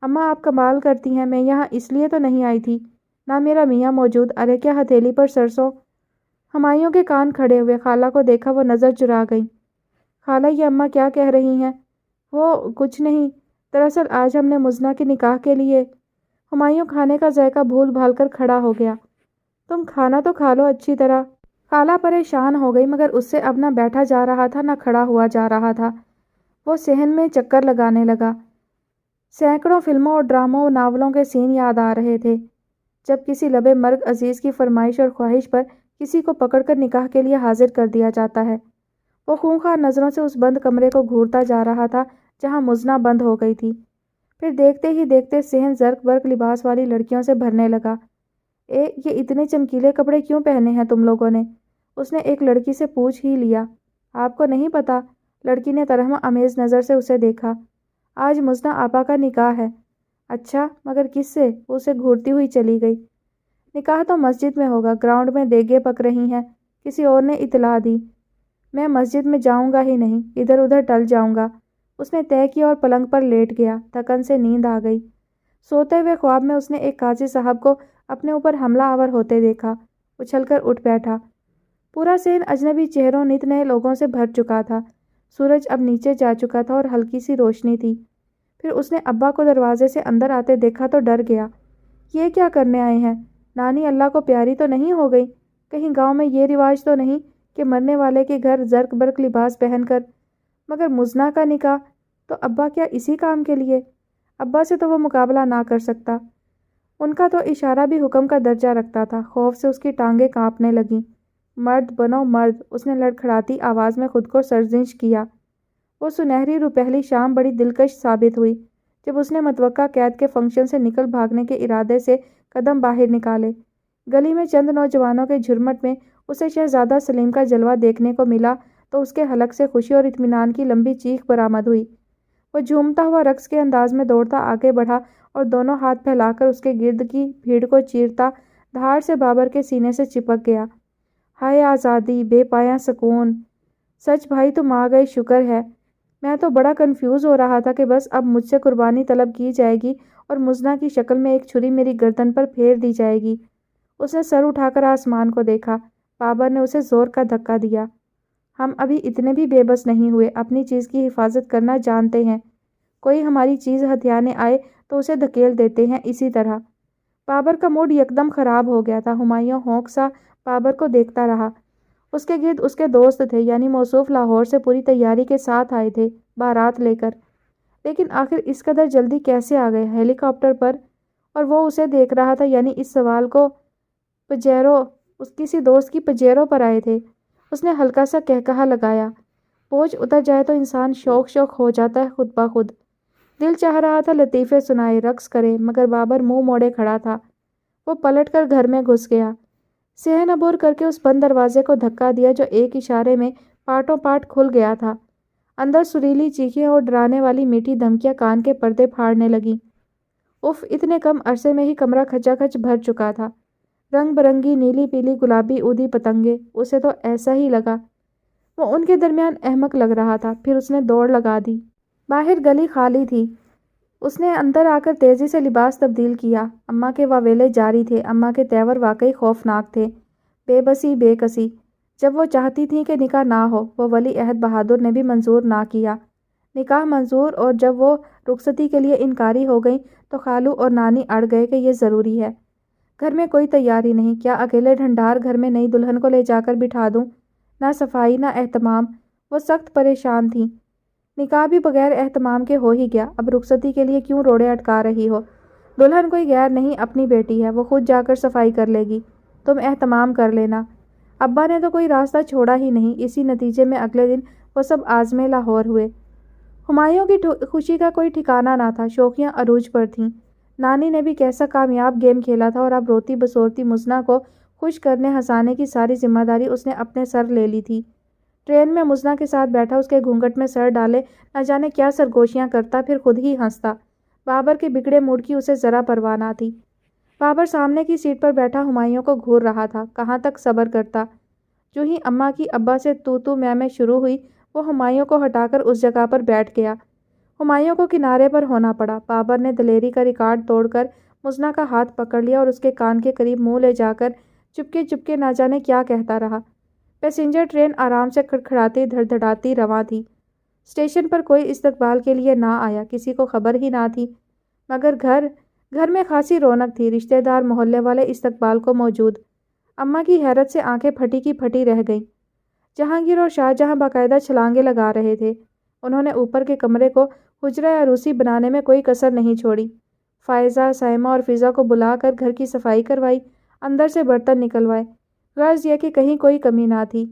اماں آپ کمال کرتی ہیں، میں یہاں اس لیے تو نہیں آئی تھی، نہ میرا میاں موجود۔ ارے کیا ہتھیلی پر سرسوں؟ ہمایوں کے کان کھڑے ہوئے۔ خالہ کو دیکھا، وہ نظر چرا گئیں۔ خالہ یہ اماں کیا کہہ رہی ہیں؟ وہ کچھ نہیں، دراصل آج ہم نے مزنہ کے نکاح کے لیے۔ ہمایوں کھانے کا ذائقہ بھول بھال کر کھڑا ہو گیا۔ تم کھانا تو کھا لو اچھی طرح۔ خالہ پریشان ہو گئی، مگر اس سے اب نہ بیٹھا جا رہا تھا نہ کھڑا ہوا جا رہا تھا۔ وہ صحن میں چکر لگانے لگا۔ سینکڑوں فلموں اور ڈراموں و ناولوں کے سین یاد آ رہے تھے، جب کسی لبے مرگ عزیز کی فرمائش اور خواہش پر کسی کو پکڑ کر نکاح کے لیے حاضر کر دیا جاتا ہے۔ وہ خونخوار نظروں سے اس بند کمرے کو گھورتا جا رہا تھا جہاں مزنہ بند ہو گئی تھی۔ پھر دیکھتے ہی دیکھتے صحن زرق برق لباس والی لڑکیوں سے بھرنے لگا۔ یہ اتنے چمکیلے کپڑے کیوں پہنے ہیں تم لوگوں نے؟ اس نے ایک لڑکی سے پوچھ ہی لیا۔ آپ کو نہیں پتا؟ لڑکی نے ترہم آمیز نظر سے اسے دیکھا۔ آج مزنہ آپا کا نکاح ہے۔ اچھا، مگر کس سے؟ وہ اسے گھورتی ہوئی چلی گئی۔ نکاح تو مسجد میں ہوگا، گراؤنڈ میں دیگیں پک رہی ہیں، کسی اور نے اطلاع دی۔ میں مسجد میں جاؤں گا ہی نہیں، ادھر ادھر ٹل جاؤں گا۔ اس نے طے کیا اور پلنگ پر لیٹ گیا۔ تھکن سے نیند آ گئی۔ سوتے ہوئے خواب میں اس نے ایک قاضی صاحب کو اپنے اوپر حملہ آور ہوتے دیکھا۔ اچھل کر اٹھ بیٹھا۔ پورا صحن اجنبی چہروں، نت نئے لوگوں سے بھر چکا تھا۔ سورج اب نیچے جا چکا تھا اور ہلکی سی روشنی تھی۔ پھر اس نے ابا کو دروازے سے اندر آتے دیکھا تو ڈر گیا۔ یہ کیا کرنے آئے ہیں؟ نانی اللہ کو پیاری تو نہیں ہو گئی؟ کہیں گاؤں میں یہ رواج تو نہیں کہ مرنے والے کے گھر زرق برق لباس پہن کر؟ مگر مزنہ کا نکاح تو ابا کیا اسی کام کے لیے؟ ابا سے تو وہ مقابلہ نہ کر سکتا۔ ان کا تو اشارہ بھی حکم کا درجہ رکھتا تھا۔ خوف سے اس کی ٹانگیں کانپنے لگیں۔ مرد بنو مرد، اس نے لڑکھڑاتی آواز میں خود کو سرزنش کیا۔ وہ سنہری روپہلی شام بڑی دلکش ثابت ہوئی جب اس نے متوقع قید کے فنکشن سے نکل بھاگنے کے ارادے سے قدم باہر نکالے۔ گلی میں چند نوجوانوں کے جھرمٹ میں اسے شہزادہ سلیم کا جلوہ دیکھنے کو ملا تو اس کے حلق سے خوشی اور اطمینان کی لمبی چیخ برآمد ہوئی۔ وہ جھومتا ہوا رقص کے انداز میں دوڑتا آگے بڑھا اور دونوں ہاتھ پھیلا کر اس کے گرد کی بھیڑ کو چیرتا دھاڑ سے بابر کے سینے سے چپک گیا۔ ہائے آزادی، بے پایاں سکون! سچ بھائی تم آ گئے، شکر ہے۔ میں تو بڑا کنفیوز ہو رہا تھا کہ بس اب مجھ سے قربانی طلب کی جائے گی اور مزنہ کی شکل میں ایک چھری میری گردن پر پھیر دی جائے گی۔ اس نے سر اٹھا کر آسمان کو دیکھا۔ بابر نے اسے زور کا دھکا دیا۔ ہم ابھی اتنے بھی بے بس نہیں ہوئے، اپنی چیز کی حفاظت کرنا جانتے ہیں۔ کوئی ہماری چیز ہتھیانے آئے تو اسے دھکیل دیتے ہیں، اسی طرح۔ بابر کا موڈ یکدم خراب ہو گیا تھا۔ ہمایوں ہونک سا بابر کو دیکھتا رہا۔ اس کے گرد اس کے دوست تھے، یعنی موصوف لاہور سے پوری تیاری کے ساتھ آئے تھے، بارات لے کر۔ لیکن آخر اس قدر جلدی کیسے آ گئے ہیلی کاپٹر پر؟ اور وہ اسے دیکھ رہا تھا، یعنی اس سوال کو پجیرو کسی دوست کی پجیرو پر آئے تھے۔ اس نے ہلکا سا کہکہا لگایا۔ بوجھ اتر جائے تو انسان شوق ہو جاتا ہے خود بخود۔ دل چاہ رہا تھا لطیفے سنائے، رقص کرے، مگر بابر منہ موڑے کھڑا تھا۔ وہ پلٹ کر گھر میں گھس گیا، صحن عبور کر کے اس بند دروازے کو دھکا دیا جو ایک اشارے میں پارٹوں پارٹ کھل گیا تھا۔ اندر سریلی چیخیں اور ڈرانے والی میٹھی دھمکیاں کان کے پردے پھاڑنے لگیں۔ اف، اتنے کم عرصے میں ہی کمرہ کھچا کھچ بھر چکا تھا۔ رنگ برنگی نیلی پیلی گلابی اودی پتنگیں، اسے تو ایسا ہی لگا وہ ان کے درمیان احمق لگ رہا تھا۔ پھر اس نے دوڑ لگا دی۔ باہر گلی خالی تھی۔ اس نے اندر آ کر تیزی سے لباس تبدیل کیا۔ اماں کے واویلے جاری تھے۔ اماں کے تیور واقعی خوفناک تھے۔ بے بسی بے کسی۔ جب وہ چاہتی تھیں کہ نکاح نہ ہو، وہ ولی عہد بہادر نے بھی منظور نہ کیا۔ نکاح منظور، اور جب وہ رخصتی کے لیے انکاری ہو گئیں تو خالو اور نانی اڑ گئے کہ یہ ضروری ہے۔ گھر میں کوئی تیاری نہیں، کیا اکیلے ڈھنڈار گھر میں نئی دلہن کو لے جا کر بٹھا دوں؟ نہ صفائی نہ اہتمام۔ وہ سخت پریشان تھیں۔ نکاح بھی بغیر اہتمام کے ہو ہی گیا، اب رخصتی کے لیے کیوں روڑے اٹکا رہی ہو؟ دلہن کوئی غیر نہیں، اپنی بیٹی ہے، وہ خود جا کر صفائی کر لے گی، تم اہتمام کر لینا۔ ابا نے تو کوئی راستہ چھوڑا ہی نہیں۔ اسی نتیجے میں اگلے دن وہ سب عازمِ لاہور ہوئے۔ ہمایوں کی خوشی کا کوئی ٹھکانہ نہ تھا، شوخیاں عروج پر تھیں۔ نانی نے بھی کیسا کامیاب گیم کھیلا تھا، اور اب روتی بسورتی مزنہ کو خوش کرنے ہنسانے کی ساری ذمہ داری اس نے اپنے سر لے لی تھی۔ ٹرین میں مزنہ کے ساتھ بیٹھا اس کے گھونگھٹ میں سر ڈالے نہ جانے کیا سرگوشیاں کرتا، پھر خود ہی ہنستا۔ بابر کے بگڑے موڈ کی اسے ذرا پرواہ نہ تھی۔ بابر سامنے کی سیٹ پر بیٹھا ہمایوں کو گھور رہا تھا، کہاں تک صبر کرتا۔ جو ہی اماں کی ابا سے تو میں شروع ہوئی، وہ ہمایوں کو ہٹا کر اس جگہ پر بیٹھ گیا۔ ہمایوں کو کنارے پر ہونا پڑا۔ بابر نے دلیری کا ریکارڈ توڑ کر مزنہ کا ہاتھ پکڑ لیا اور اس کے کان کے قریب منہ لے جا کر چپکے نہ جانے کیا کہتا رہا۔ پیسنجر ٹرین آرام سے کھڑکھڑاتی دھڑدھڑاتی رواں تھی۔ اسٹیشن پر کوئی استقبال کے لیے نہ آیا، کسی کو خبر ہی نہ تھی، مگر گھر میں خاصی رونق تھی، رشتہ دار محلے والے استقبال کو موجود۔ اماں کی حیرت سے آنکھیں پھٹی کی پھٹی رہ گئیں۔ جہانگیر اور شاہ جہاں باقاعدہ چھلانگیں لگا رہے تھے۔ انہوں نے اوپر کے کمرے کو حجرہ عروسی بنانے میں کوئی کسر نہیں چھوڑی۔ فائزہ، سائمہ اور فضا کو بلا کر گھر کی صفائی کروائی، اندر سے برتن نکلوائے، غرض یہ کہ کہیں کوئی کمی نہ تھی۔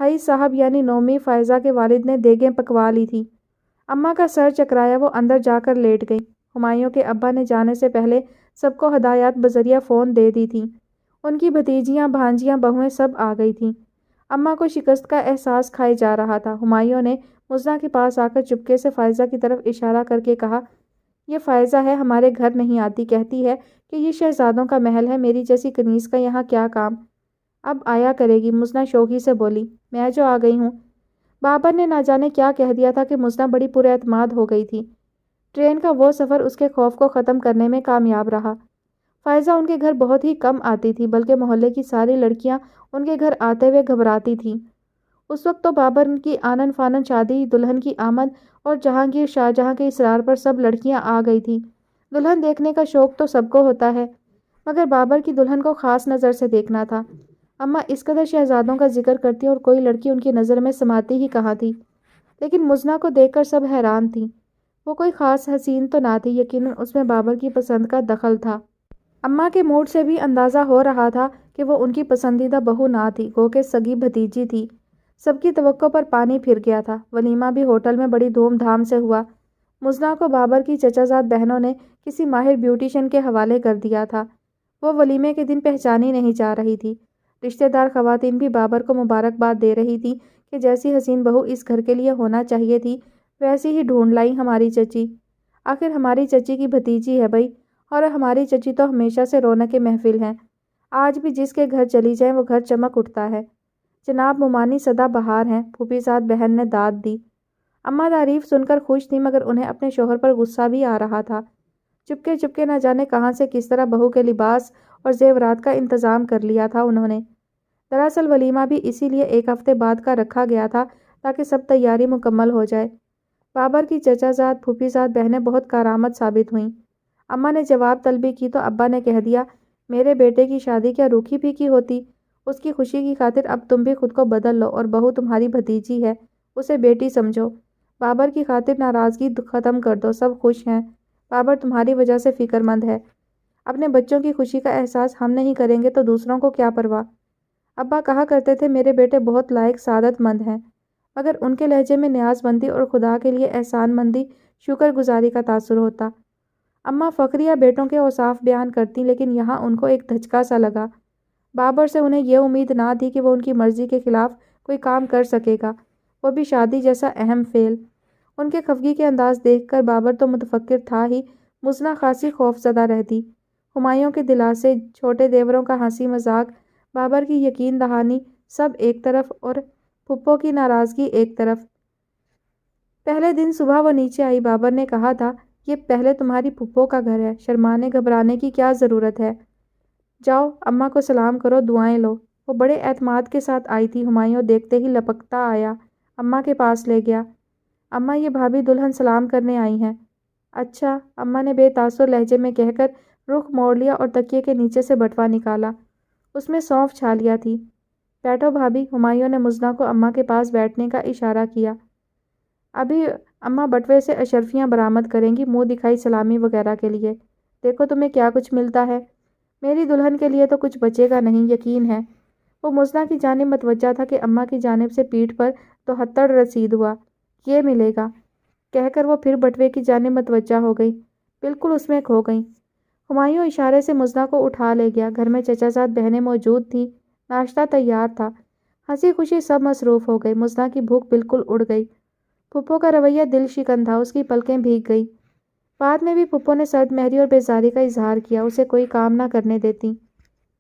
حئی صاحب یعنی نومی فائزہ کے والد نے دیگیں پکوا لی تھی۔ اماں کا سر چکرایا، وہ اندر جا کر لیٹ گئیں۔ ہمایوں کے ابا نے جانے سے پہلے سب کو ہدایات بذریعہ فون دے دی تھیں۔ ان کی بھتیجیاں، بھانجیاں، بہویں سب آ گئی تھیں۔ اماں کو شکست کا احساس کھائے جا رہا تھا۔ ہمایوں نے مزنہ کے پاس آ کر چپکے سے فائزہ کی طرف اشارہ کر کے کہا، یہ فائزہ ہے، ہمارے گھر نہیں آتی، کہتی ہے کہ یہ شہزادوں کا محل ہے، میری جیسی کنیز کا یہاں کیا کام؟ اب آیا کرے گی، مزنہ شوخی سے بولی۔ میں جو آ گئی ہوں۔ بابر نے نہ جانے کیا کہہ دیا تھا کہ مزنہ بڑی پر اعتماد ہو گئی تھی۔ ٹرین کا وہ سفر اس کے خوف کو ختم کرنے میں کامیاب رہا۔ فائزہ ان کے گھر بہت ہی کم آتی تھی، بلکہ محلے کی ساری لڑکیاں ان کے گھر آتے ہوئے گھبراتی تھیں۔ اس وقت تو بابر کی آنن فانن شادی، دلہن کی آمد اور جہانگیر شاہ جہاں کے اصرار پر سب لڑکیاں آ گئی تھیں۔ دلہن دیکھنے کا شوق تو سب کو ہوتا ہے، مگر بابر کی دلہن کو خاص نظر سے دیکھنا تھا۔ اماں اس قدر شہزادوں کا ذکر کرتی اور کوئی لڑکی ان کی نظر میں سماتی ہی کہاں تھی۔ لیکن مزنہ کو دیکھ کر سب حیران تھیں۔ وہ کوئی خاص حسین تو نہ تھی، یقیناً اس میں بابر کی پسند کا دخل تھا۔ اماں کے موڈ سے بھی اندازہ ہو رہا تھا کہ وہ ان کی پسندیدہ بہو نہ تھی، گو کہ سگی بھتیجی تھی۔ سب کی توقع پر پانی پھر گیا تھا۔ ولیمہ بھی ہوٹل میں بڑی دھوم دھام سے ہوا۔ مزنہ کو بابر کی چچا زاد بہنوں نے کسی ماہر بیوٹیشین کے حوالے کر دیا تھا۔ وہ ولیمے کے دن پہچانی نہیں جا رہی تھی۔ رشتہ دار خواتین بھی بابر کو مبارکباد دے رہی تھیں کہ جیسی حسین بہو اس گھر کے لیے ہونا چاہیے تھی، ویسی ہی ڈھونڈ لائی ہماری چچی۔ آخر ہماری چچی کی بھتیجی ہے بھائی، اور ہماری چچی تو ہمیشہ سے رونق محفل ہیں۔ آج بھی جس کے گھر چلی جائیں وہ گھر چمک اٹھتا ہے۔ جناب ممانی سدا بہار ہیں، پھوپھی زاد بہن نے داد دی۔ اماں تعریف سن کر خوش تھیں، مگر انہیں اپنے شوہر پر غصہ بھی آ رہا تھا۔ چپکے نہ جانے کہاں سے کس طرح بہو کے لباس اور زیورات کا انتظام کر لیا تھا انہوں نے۔ دراصل ولیمہ بھی اسی لیے ایک ہفتے بعد کا رکھا گیا تھا تاکہ سب تیاری مکمل ہو جائے۔ بابر کی چچا زاد، پھوپھی زاد بہنیں بہت کارآمد ثابت ہوئیں۔ اماں نے جواب طلبی کی تو ابا نے کہہ دیا، میرے بیٹے کی شادی کیا روکھی پھیکی ہوتی؟ اس کی خوشی کی خاطر اب تم بھی خود کو بدل لو اور بہو تمہاری بھتیجی ہے، اسے بیٹی سمجھو۔ بابر کی خاطر ناراضگی ختم کر دو، سب خوش ہیں۔ بابر تمہاری وجہ سے فکر مند ہے۔ اپنے بچوں کی خوشی کا احساس ہم نہیں کریں گے تو دوسروں کو کیا پرواہ۔ ابا کہا کرتے تھے میرے بیٹے بہت لائق سعادت مند ہیں، مگر ان کے لہجے میں نیاز مندی اور خدا کے لیے احسان مندی، شکر گزاری کا تاثر ہوتا۔ اماں فخریہ بیٹوں کے اوصاف بیان کرتی، لیکن یہاں ان کو ایک دھچکا سا لگا۔ بابر سے انہیں یہ امید نہ تھی کہ وہ ان کی مرضی کے خلاف کوئی کام کر سکے گا، وہ بھی شادی جیسا اہم فعل۔ ان کے خفگی کے انداز دیکھ کر بابر تو متفکر تھا ہی، مزنہ خاصی خوف زدہ رہتی۔ ہمایوں کے دلاسے، چھوٹے دیوروں کا ہنسی مذاق، بابر کی یقین دہانی، سب ایک طرف اور پھپھو کی ناراضگی ایک طرف۔ پہلے دن صبح وہ نیچے آئی۔ بابر نے کہا تھا یہ پہلے تمہاری پھپھو کا گھر ہے، شرمانے گھبرانے کی کیا ضرورت ہے، جاؤ اماں کو سلام کرو، دعائیں لو۔ وہ بڑے اعتماد کے ساتھ آئی تھی۔ ہمایوں دیکھتے ہی لپکتا آیا، اماں کے پاس لے گیا۔ اماں یہ بھابھی دلہن سلام کرنے آئی ہیں۔ اچھا، اماں نے بے تاثر لہجے میں کہہ کر رخ موڑ لیا اور تکیے کے نیچے سے بٹوا نکالا۔ اس میں سونف چھالیاں تھی۔ بیٹھو بھابھی۔ ہمایوں نے مزنہ کو اماں کے پاس بیٹھنے کا اشارہ کیا۔ ابھی اماں بٹوے سے اشرفیاں برآمد کریں گی، منہ دکھائی سلامی وغیرہ کے لیے۔ دیکھو تمہیں کیا کچھ ملتا ہے، میری دلہن کے لیے تو کچھ بچے گا نہیں، یقین ہے۔ وہ مزنہ کی جانب متوجہ تھا کہ اماں کی جانب سے پیٹھ پر تو ہتھڑ رسید ہوا، یہ ملے گا کہہ کر وہ پھر بٹوے کی جانب متوجہ ہو گئی، بالکل اس میں کھو گئی۔ ہمایوں اشارے سے مزنہ کو اٹھا لے گیا۔ گھر میں چچا زاد بہنیں موجود تھیں، ناشتہ تیار تھا، ہنسی خوشی سب مصروف ہو گئے۔ مزنہ کی بھوک بالکل اڑ گئی۔ پھپھو کا رویہ دل شکن تھا، اس کی پلکیں بھیگ گئی۔ بعد میں بھی پھپھو نے سرد مہری اور بیزاری کا اظہار کیا، اسے کوئی کام نہ کرنے دیتی۔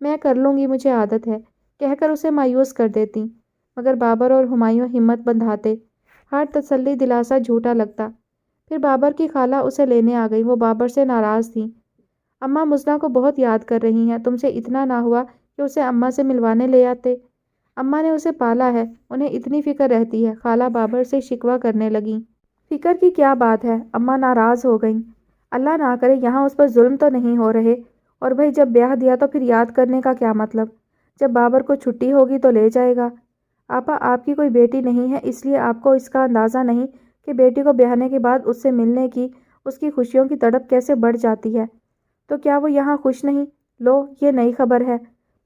میں کر لوں گی، مجھے عادت ہے کہہ کر اسے مایوس کر دیتی، مگر بابر اور ہمایوں ہمت بندھاتے، ہر تسلی دلاسا جھوٹا لگتا۔ پھر بابر کی خالہ اسے لینے آ گئی، وہ بابر سے ناراض تھیں۔ اماں مزنہ کو بہت یاد کر رہی ہیں، تم سے اتنا نہ ہوا کہ اسے اماں سے ملوانے لے آتے، اماں نے اسے پالا ہے، انہیں اتنی فکر رہتی ہے۔ خالہ بابر سے شکوہ کرنے لگیں۔ فکر کی کیا بات ہے، اماں ناراض ہو گئیں۔ اللہ نہ کرے یہاں اس پر ظلم تو نہیں ہو رہے، اور بھئی جب بیاہ دیا تو پھر یاد کرنے کا کیا مطلب، جب بابر کو چھٹی ہوگی تو لے جائے گا۔ آپا آپ کی کوئی بیٹی نہیں ہے، اس لیے آپ کو اس کا اندازہ نہیں کہ بیٹی کو بیاہنے کے بعد اس سے ملنے کی، اس کی خوشیوں کی تڑپ کیسے بڑھ جاتی ہے۔ تو کیا وہ یہاں خوش نہیں؟ لو یہ نئی خبر ہے،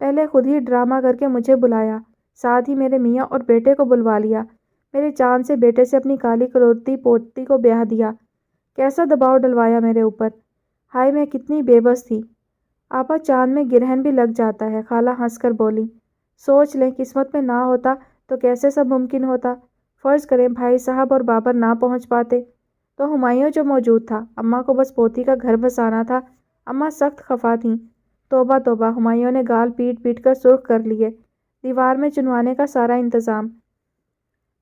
پہلے خود ہی ڈرامہ کر کے مجھے بلایا، ساتھ ہی میرے میاں اور بیٹے کو بلوا لیا، میرے چاند سے بیٹے سے اپنی کالی کلوتی پوتی کو بیاہ دیا، کیسا دباؤ ڈلوایا میرے اوپر، ہائے میں کتنی بے بس تھی۔ آپا چاند میں گرہن بھی لگ جاتا ہے، خالہ ہنس کر بولی۔ سوچ لیں قسمت میں نہ ہوتا تو کیسے سب ممکن ہوتا۔ فرض کریں بھائی صاحب اور بابر نہ پہنچ پاتے تو ہمایوں جو موجود تھا، اماں کو بس پوتی کا گھر بسانا تھا۔ اماں سخت خفا تھیں۔ توبہ توبہ، ہمایوں نے گال پیٹ پیٹ کر سرخ کر لیے۔ دیوار میں چنوانے کا سارا انتظام۔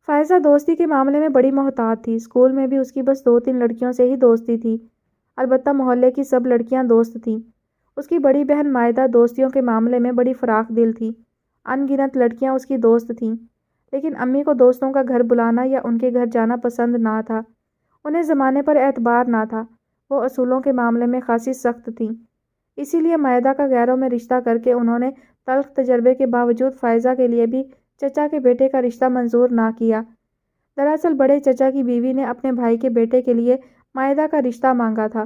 فائزہ دوستی کے معاملے میں بڑی محتاط تھی، اسکول میں بھی اس کی بس 2-3 لڑکیوں سے ہی دوستی تھی، البتہ محلے کی سب لڑکیاں دوست تھیں۔ اس کی بڑی بہن مائدہ دوستیوں کے معاملے میں بڑی فراخ دل تھی، ان گنت لڑکیاں اس کی دوست تھیں، لیکن امی کو دوستوں کا گھر بلانا یا ان کے گھر جانا پسند نہ تھا، انہیں زمانے پر اعتبار نہ تھا، وہ اصولوں کے معاملے میں خاصی سخت تھیں۔ اسی لیے مائدہ کا غیروں میں رشتہ کر کے انہوں نے تلخ تجربے کے باوجود فائزہ کے لیے بھی چچا کے بیٹے کا رشتہ منظور نہ کیا۔ دراصل بڑے چچا کی بیوی نے اپنے بھائی کے بیٹے کے لیے مائدہ کا رشتہ مانگا تھا۔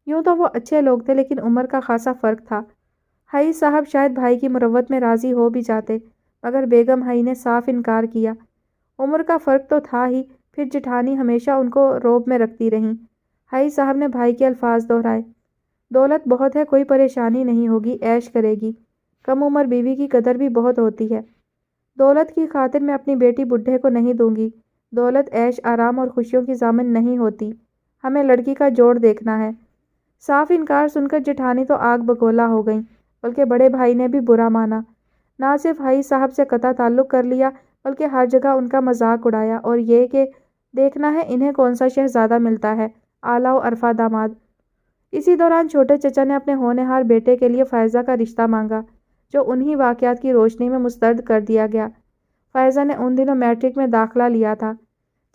یوں تو وہ اچھے لوگ تھے، لیکن عمر کا خاصا فرق تھا۔ حئی صاحب شاید بھائی کی مروت میں راضی ہو بھی جاتے، مگر بیگم حئی نے صاف انکار کیا۔ عمر کا فرق تو تھا ہی، پھر جٹھانی ہمیشہ ان کو روب میں رکھتی رہیں۔ حئی صاحب نے بھائی کے الفاظ دہرائے، دولت بہت ہے، کوئی پریشانی نہیں ہوگی، عیش کرے گی، کم عمر بیوی کی قدر بھی بہت ہوتی ہے۔ دولت کی خاطر میں اپنی بیٹی بڈھے کو نہیں دوں گی، دولت عیش آرام اور خوشیوں کی ضامن نہیں ہوتی، ہمیں لڑکی کا جوڑ دیکھنا ہے۔ صاف انکار سن کر جٹھانی تو آگ بگولا ہو گئیں، بلکہ بڑے بھائی نے بھی برا مانا، نہ صرف حئی صاحب سے قطع تعلق کر لیا بلکہ ہر جگہ ان کا مذاق اڑایا، اور یہ کہ دیکھنا ہے انہیں کون سا شہزادہ ملتا ہے، اعلیٰ و عرفہ داماد۔ اسی دوران چھوٹے چچا نے اپنے ہونہار بیٹے کے لیے فائزہ کا رشتہ مانگا، جو انہی واقعات کی روشنی میں مسترد کر دیا گیا۔ فائزہ نے ان دنوں میٹرک میں داخلہ لیا تھا۔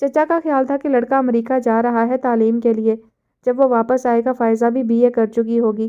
چچا کا خیال تھا کہ لڑکا امریکہ جا رہا ہے تعلیم کے لیے، جب وہ واپس آئے گا فائزہ بھی BA کر چکی ہوگی،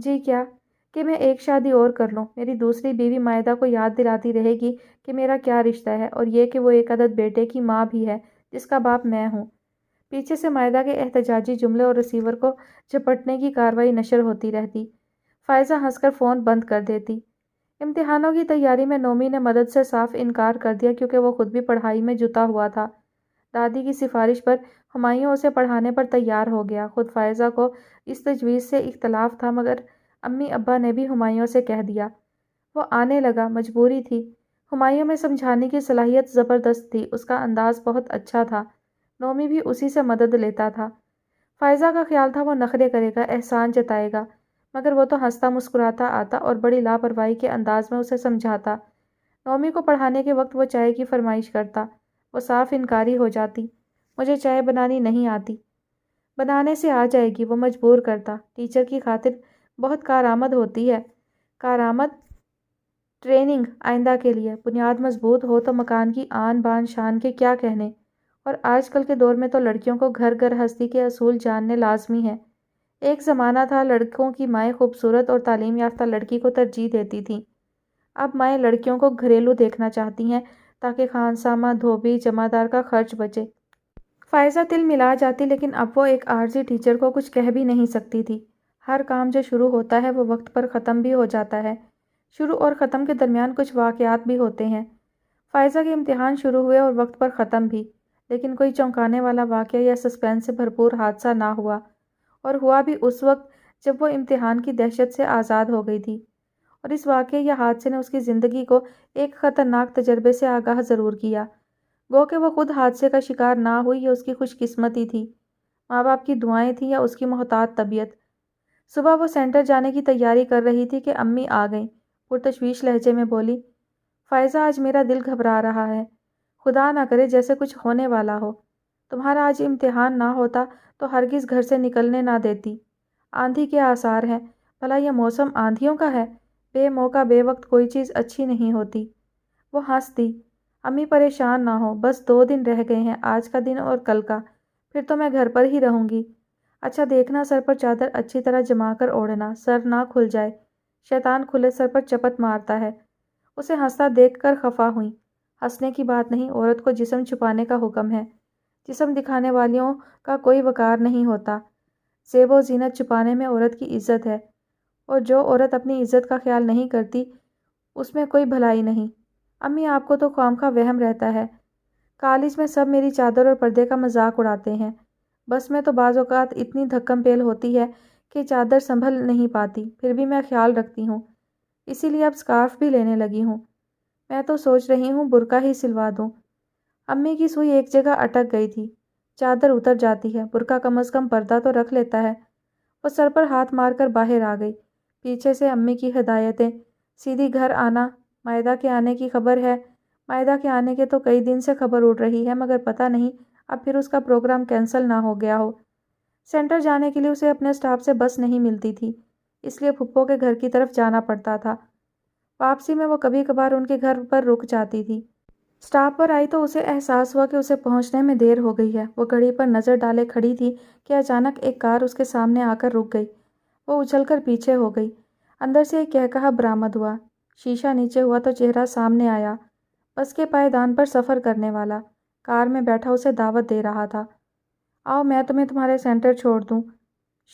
جی کیا کہ میں ایک شادی اور کر لوں۔ میری دوسری بیوی مائدہ کو یاد دلاتی رہے گی کہ میرا کیا رشتہ ہے، اور یہ کہ وہ ایک عدد بیٹے کی ماں بھی ہے جس کا باپ میں ہوں۔ پیچھے سے مائدہ کے احتجاجی جملے اور ریسیور کو جھپٹنے کی کارروائی نشر ہوتی رہتی۔ فائزہ ہنس کر فون بند کر دیتی۔ امتحانوں کی تیاری میں نومی نے مدد سے صاف انکار کر دیا کیونکہ وہ خود بھی پڑھائی میں جتا ہوا تھا۔ دادی کی سفارش پر ہمایوں اسے پڑھانے پر تیار ہو گیا۔ خود فائزہ کو اس تجویز سے اختلاف تھا، مگر امی ابا نے بھی ہمایوں سے کہہ دیا۔ وہ آنے لگا، مجبوری تھی۔ ہمایوں میں سمجھانے کی صلاحیت زبردست تھی، اس کا انداز بہت اچھا تھا۔ نومی بھی اسی سے مدد لیتا تھا۔ فائزہ کا خیال تھا وہ نخرے کرے گا، احسان جتائے گا، مگر وہ تو ہنستا مسکراتا آتا اور بڑی لاپرواہی کے انداز میں اسے سمجھاتا۔ نومی کو پڑھانے کے وقت وہ چائے کی فرمائش کرتا، وہ صاف انکاری ہو جاتی۔ مجھے چائے بنانی نہیں آتی۔ بنانے سے آ جائے گی، وہ مجبور کرتا۔ ٹیچر کی خاطر بہت کارآمد ہوتی ہے۔ کارآمد ٹریننگ آئندہ کے لیے۔ بنیاد مضبوط ہو تو مکان کی آن بان شان کے کیا کہنے۔ اور آج کل کے دور میں تو لڑکیوں کو گھر گرہستی کے اصول جاننے لازمی ہے۔ ایک زمانہ تھا لڑکوں کی مائیں خوبصورت اور تعلیم یافتہ لڑکی کو ترجیح دیتی تھیں۔ اب مائیں لڑکیوں کو گھریلو دیکھنا چاہتی ہیں تاکہ خانسامہ، دھوبی، جمعدار کا خرچ بچے۔ فائزہ تل ملا جاتی، لیکن اب وہ ایک عارضی ٹیچر کو کچھ کہہ بھی نہیں سکتی تھی۔ ہر کام جو شروع ہوتا ہے وہ وقت پر ختم بھی ہو جاتا ہے۔ شروع اور ختم کے درمیان کچھ واقعات بھی ہوتے ہیں۔ فائزہ کے امتحان شروع ہوئے اور وقت پر ختم بھی، لیکن کوئی چونکانے والا واقعہ یا سسپینس سے بھرپور حادثہ نہ ہوا، اور ہوا بھی اس وقت جب وہ امتحان کی دہشت سے آزاد ہو گئی تھی۔ اور اس واقعے یا حادثے نے اس کی زندگی کو ایک خطرناک تجربے سے آگاہ ضرور کیا۔ گو کہ وہ خود حادثے کا شکار نہ ہوئی، یہ اس کی خوش قسمتی تھی۔ ماں باپ کی دعائیں تھیں یا اس کی محتاط طبیعت۔ صبح وہ سینٹر جانے کی تیاری کر رہی تھی کہ امی آ گئیں۔ پرتشویش لہجے میں بولی، فائزہ آج میرا دل گھبرا رہا ہے، خدا نہ کرے جیسے کچھ ہونے والا ہو۔ تمہارا آج امتحان نہ ہوتا تو ہرگز گھر سے نکلنے نہ دیتی۔ آندھی کے آثار ہیں، بھلا یہ موسم آندھیوں کا ہے؟ بے موقع بے وقت کوئی چیز اچھی نہیں ہوتی۔ وہ ہنس دی۔ امی پریشان نہ ہو، بس 2 دن رہ گئے ہیں، آج کا دن اور کل کا، پھر تو میں گھر پر ہی رہوں گی۔ اچھا دیکھنا سر پر چادر اچھی طرح جما کر اوڑھنا، سر نہ کھل جائے، شیطان کھلے سر پر چپت مارتا ہے۔ اسے ہنستا دیکھ کر خفا ہوئیں۔ ہنسنے کی بات نہیں، عورت کو جسم چھپانے کا حکم ہے۔ جسم دکھانے والیوں کا کوئی وقار نہیں ہوتا۔ زیب و زینت چھپانے میں عورت کی عزت ہے، اور جو عورت اپنی عزت کا خیال نہیں کرتی اس میں کوئی بھلائی نہیں۔ امی آپ کو تو خوامخواہ وہم رہتا ہے۔ کالج میں سب میری چادر اور پردے کا مذاق اڑاتے ہیں، بس میں تو بعض اوقات اتنی دھکم پیل ہوتی ہے کہ چادر سنبھل نہیں پاتی، پھر بھی میں خیال رکھتی ہوں، اسی لیے اب سکارف بھی لینے لگی ہوں۔ میں تو سوچ رہی ہوں برقع ہی سلوا دوں۔ امی کی سوئی ایک جگہ اٹک گئی تھی۔ چادر اتر جاتی ہے، برقع کم از کم پردہ تو رکھ لیتا ہے۔ وہ سر پر ہاتھ مار کر باہر آ گئی۔ پیچھے سے امی کی ہدایتیں، سیدھی گھر آنا، مائدہ کے آنے کی خبر ہے۔ مائدہ کے آنے کے تو کئی دن سے خبر اڑ رہی ہے، مگر پتہ نہیں اب پھر اس کا پروگرام کینسل نہ ہو گیا ہو۔ سینٹر جانے کے لیے اسے اپنے اسٹاپ سے بس نہیں ملتی تھی، اس لیے پھپھو کے گھر کی طرف جانا پڑتا تھا۔ واپسی میں وہ کبھی کبھار ان کے گھر پر رک جاتی تھی۔ اسٹاپ پر آئی تو اسے احساس ہوا کہ اسے پہنچنے میں دیر ہو گئی ہے۔ وہ گھڑی پر نظر ڈالے کھڑی تھی کہ اچانک ایک کار اس کے سامنے آ کر رک گئی۔ وہ اچھل کر پیچھے ہو گئی۔ اندر سے ایک کہکہا برآمد ہوا۔ شیشہ نیچے ہوا تو چہرہ سامنے آیا، بس کے پائیدان پر سفر کرنے والا، کار میں بیٹھا اسے دعوت دے رہا تھا۔ آؤ میں تمہیں تمہارے سینٹر چھوڑ دوں۔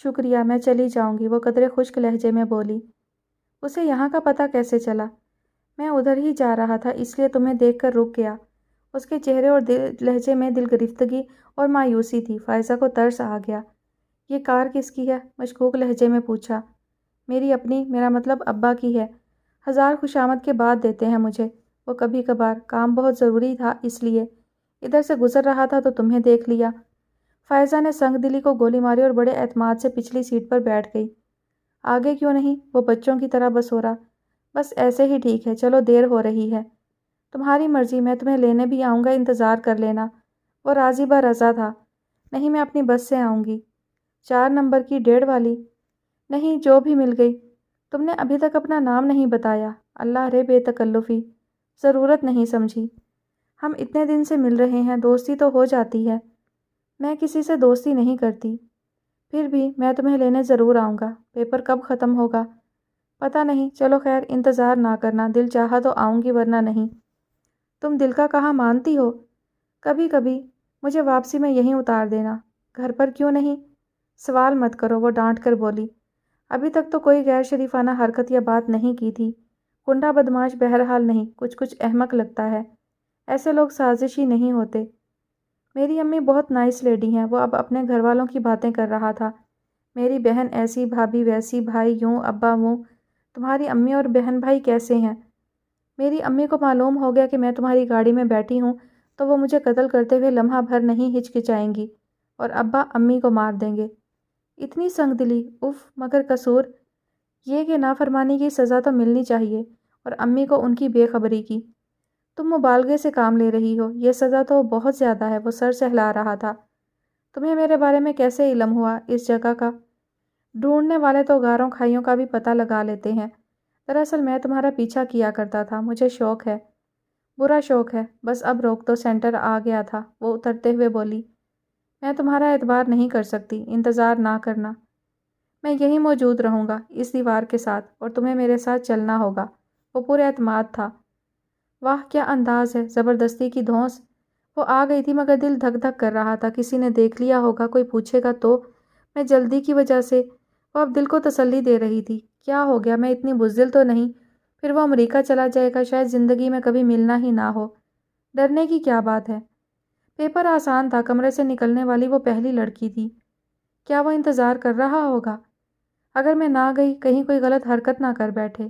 شکریہ، میں چلی جاؤں گی، وہ قدرے خشک لہجے میں بولی۔ اسے یہاں کا پتہ کیسے چلا؟ میں ادھر ہی جا رہا تھا، اس لیے تمہیں دیکھ کر رک گیا۔ اس کے چہرے اور لہجے میں دل گرفتگی اور مایوسی تھی۔ فائزہ کو ترس آ گیا۔ یہ کار کس کی ہے؟ مشکوک لہجے میں پوچھا۔ میری اپنی، میرا مطلب ابا کی ہے۔ 1000 خوشامد کے بعد دیتے ہیں مجھے۔ وہ کبھی کبھار، کام بہت ضروری تھا اس لیے۔ ادھر سے گزر رہا تھا تو تمہیں دیکھ لیا۔ فائزہ نے سنگ دلی کو گولی ماری اور بڑے اعتماد سے پچھلی سیٹ پر بیٹھ گئی۔ آگے کیوں نہیں؟ وہ بچوں کی طرح بسورا۔ بس ایسے ہی ٹھیک ہے، چلو دیر ہو رہی ہے۔ تمہاری مرضی، میں تمہیں لینے بھی آؤں گا، انتظار کر لینا۔ وہ راضی برضا تھا۔ نہیں، میں اپنی بس سے آؤں گی۔ 4 نمبر کی 1.5 والی؟ نہیں، جو بھی مل گئی۔ تم نے ابھی تک اپنا نام نہیں بتایا۔ اللہ رے بے تکلفی، ضرورت نہیں سمجھی۔ ہم اتنے دن سے مل رہے ہیں، دوستی تو ہو جاتی ہے۔ میں کسی سے دوستی نہیں کرتی۔ پھر بھی میں تمہیں لینے ضرور آؤں گا۔ پیپر کب ختم ہوگا؟ پتہ نہیں، چلو خیر، انتظار نہ کرنا، دل چاہا تو آؤں گی ورنہ نہیں۔ تم دل کا کہاں مانتی ہو؟ کبھی کبھی۔ مجھے واپسی میں یہیں اتار دینا۔ گھر پر کیوں نہیں؟ سوال مت کرو، وہ ڈانٹ کر بولی۔ ابھی تک تو کوئی غیر شریفانہ حرکت یا بات نہیں کی تھی۔ کنڈا بدماش بہرحال نہیں، کچھ احمق لگتا ہے۔ ایسے لوگ سازشی نہیں ہوتے۔ میری امی بہت نائس لیڈی ہیں۔ وہ اب اپنے گھر والوں کی باتیں کر رہا تھا۔ میری بہن ایسی، بھابھی ویسی، بھائی یوں، ابا وہ۔ تمہاری امی اور بہن بھائی کیسے ہیں؟ میری امی کو معلوم ہو گیا کہ میں تمہاری گاڑی میں بیٹھی ہوں تو وہ مجھے قتل کرتے ہوئے لمحہ بھر نہیں ہچکچائیں گی، اور ابا امی کو مار دیں گے۔ اتنی سنگ دلی، اف، مگر قصور یہ کہ نافرمانی کی سزا تو ملنی چاہیے، اور امی کو ان کی بے خبری کی۔ تم مبالغے سے کام لے رہی ہو، یہ سزا تو بہت زیادہ ہے۔ وہ سر سہلا رہا تھا۔ تمہیں میرے بارے میں کیسے علم ہوا اس جگہ کا؟ ڈھونڈنے والے تو غاروں کھائیوں کا بھی پتہ لگا لیتے ہیں۔ دراصل میں تمہارا پیچھا کیا کرتا تھا، مجھے شوق ہے۔ برا شوق ہے، بس اب روک تو، سینٹر آ گیا تھا۔ وہ اترتے ہوئے بولی۔ میں تمہارا اعتبار نہیں کر سکتی، انتظار نہ کرنا۔ میں یہیں موجود رہوں گا، اس دیوار کے ساتھ، اور تمہیں میرے ساتھ چلنا ہوگا۔ وہ پورے اعتماد تھا۔ واہ کیا انداز ہے، زبردستی کی دھونس۔ وہ آ گئی تھی مگر دل دھک دھک کر رہا تھا، کسی نے دیکھ لیا ہوگا، کوئی پوچھے گا تو۔ میں جلدی کی وجہ سے۔ وہ اب دل کو تسلی دے رہی تھی۔ کیا ہو گیا، میں اتنی بزدل تو نہیں؟ پھر وہ امریکہ چلا جائے گا، شاید زندگی میں کبھی ملنا ہی نہ ہو۔ ڈرنے کی کیا بات ہے؟ پیپر آسان تھا، کمرے سے نکلنے والی وہ پہلی لڑکی تھی۔ کیا وہ انتظار کر رہا ہوگا؟ اگر میں نہ گئی، کہیں کوئی غلط حرکت نہ کر بیٹھے۔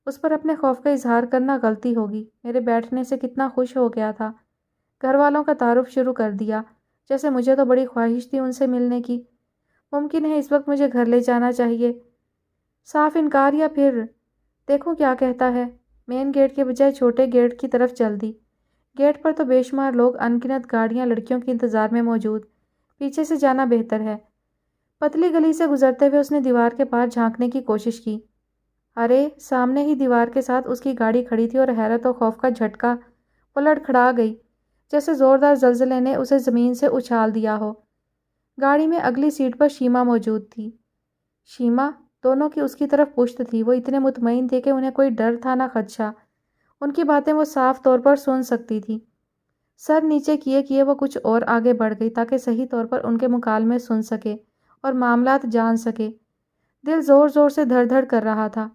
اس پر اپنے خوف کا اظہار کرنا غلطی ہوگی۔ میرے بیٹھنے سے کتنا خوش ہو گیا تھا۔ گھر والوں کا تعارف شروع کر دیا، جیسے مجھے تو بڑی خواہش تھی ان سے ملنے کی۔ ممکن ہے اس وقت مجھے گھر لے جانا چاہیے۔ صاف انکار یا پھر دیکھوں کیا کہتا ہے۔ مین گیٹ کے بجائے چھوٹے گیٹ کی طرف چل دی۔ گیٹ پر تو بے شمار لوگ، انگنت گاڑیاں لڑکیوں کے انتظار میں موجود۔ پیچھے سے جانا بہتر ہے۔ پتلی گلی سے گزرتے ہوئے اس نے دیوار کے پار جھانکنے کی کوشش کی۔ ارے سامنے ہی دیوار کے ساتھ اس کی گاڑی کھڑی تھی، اور حیرت و خوف کا جھٹکا، وہ لڑکھڑا گئی جیسے زوردار زلزلے نے اسے زمین سے اچھال دیا ہو۔ گاڑی میں اگلی سیٹ پر شیما موجود تھی۔ شیما؟ دونوں کی اس کی طرف پشت تھی۔ وہ اتنے مطمئن تھے کہ انہیں کوئی ڈر تھا نہ خدشہ۔ ان کی باتیں وہ صاف طور پر سن سکتی تھی۔ سر نیچے کیے وہ کچھ اور آگے بڑھ گئی تاکہ صحیح طور پر ان کے مکالمے سن سکے اور معاملات جان سکے۔ دل زور زور سے دھڑ دھڑ کر رہا تھا۔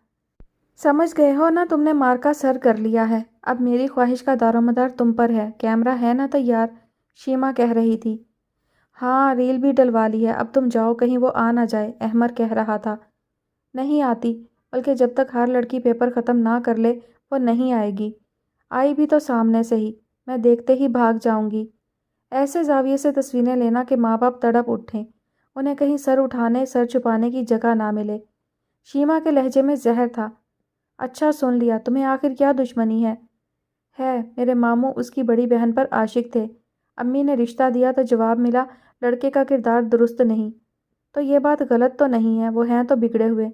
سمجھ گئے ہو نا، تم نے مارکا سر کر لیا ہے۔ اب میری خواہش کا دار و مدار تم پر ہے۔ کیمرہ ہے نا تیار؟ شیما کہہ رہی تھی۔ ہاں، ریل بھی ڈلوا لی ہے، اب تم جاؤ، کہیں وہ آ نہ جائے، احمر کہہ رہا تھا۔ نہیں آتی، بلکہ جب تک ہر لڑکی پیپر ختم نہ کر لے وہ نہیں آئے گی۔ آئی بھی تو سامنے سے ہی، میں دیکھتے ہی بھاگ جاؤں گی۔ ایسے زاویے سے تصویریں لینا کہ ماں باپ تڑپ اٹھیں، انہیں کہیں سر اٹھانے، سر چھپانے کی جگہ نہ ملے۔ شیما کے لہجے میں زہر تھا۔ اچھا سن لیا، تمہیں آخر کیا دشمنی ہے؟ میرے ماموں اس کی بڑی بہن پر عاشق تھے۔ امی نے رشتہ دیا تو جواب ملا لڑکے کا کردار درست نہیں۔ تو یہ بات غلط تو نہیں ہے، وہ ہیں تو بگڑے ہوئے۔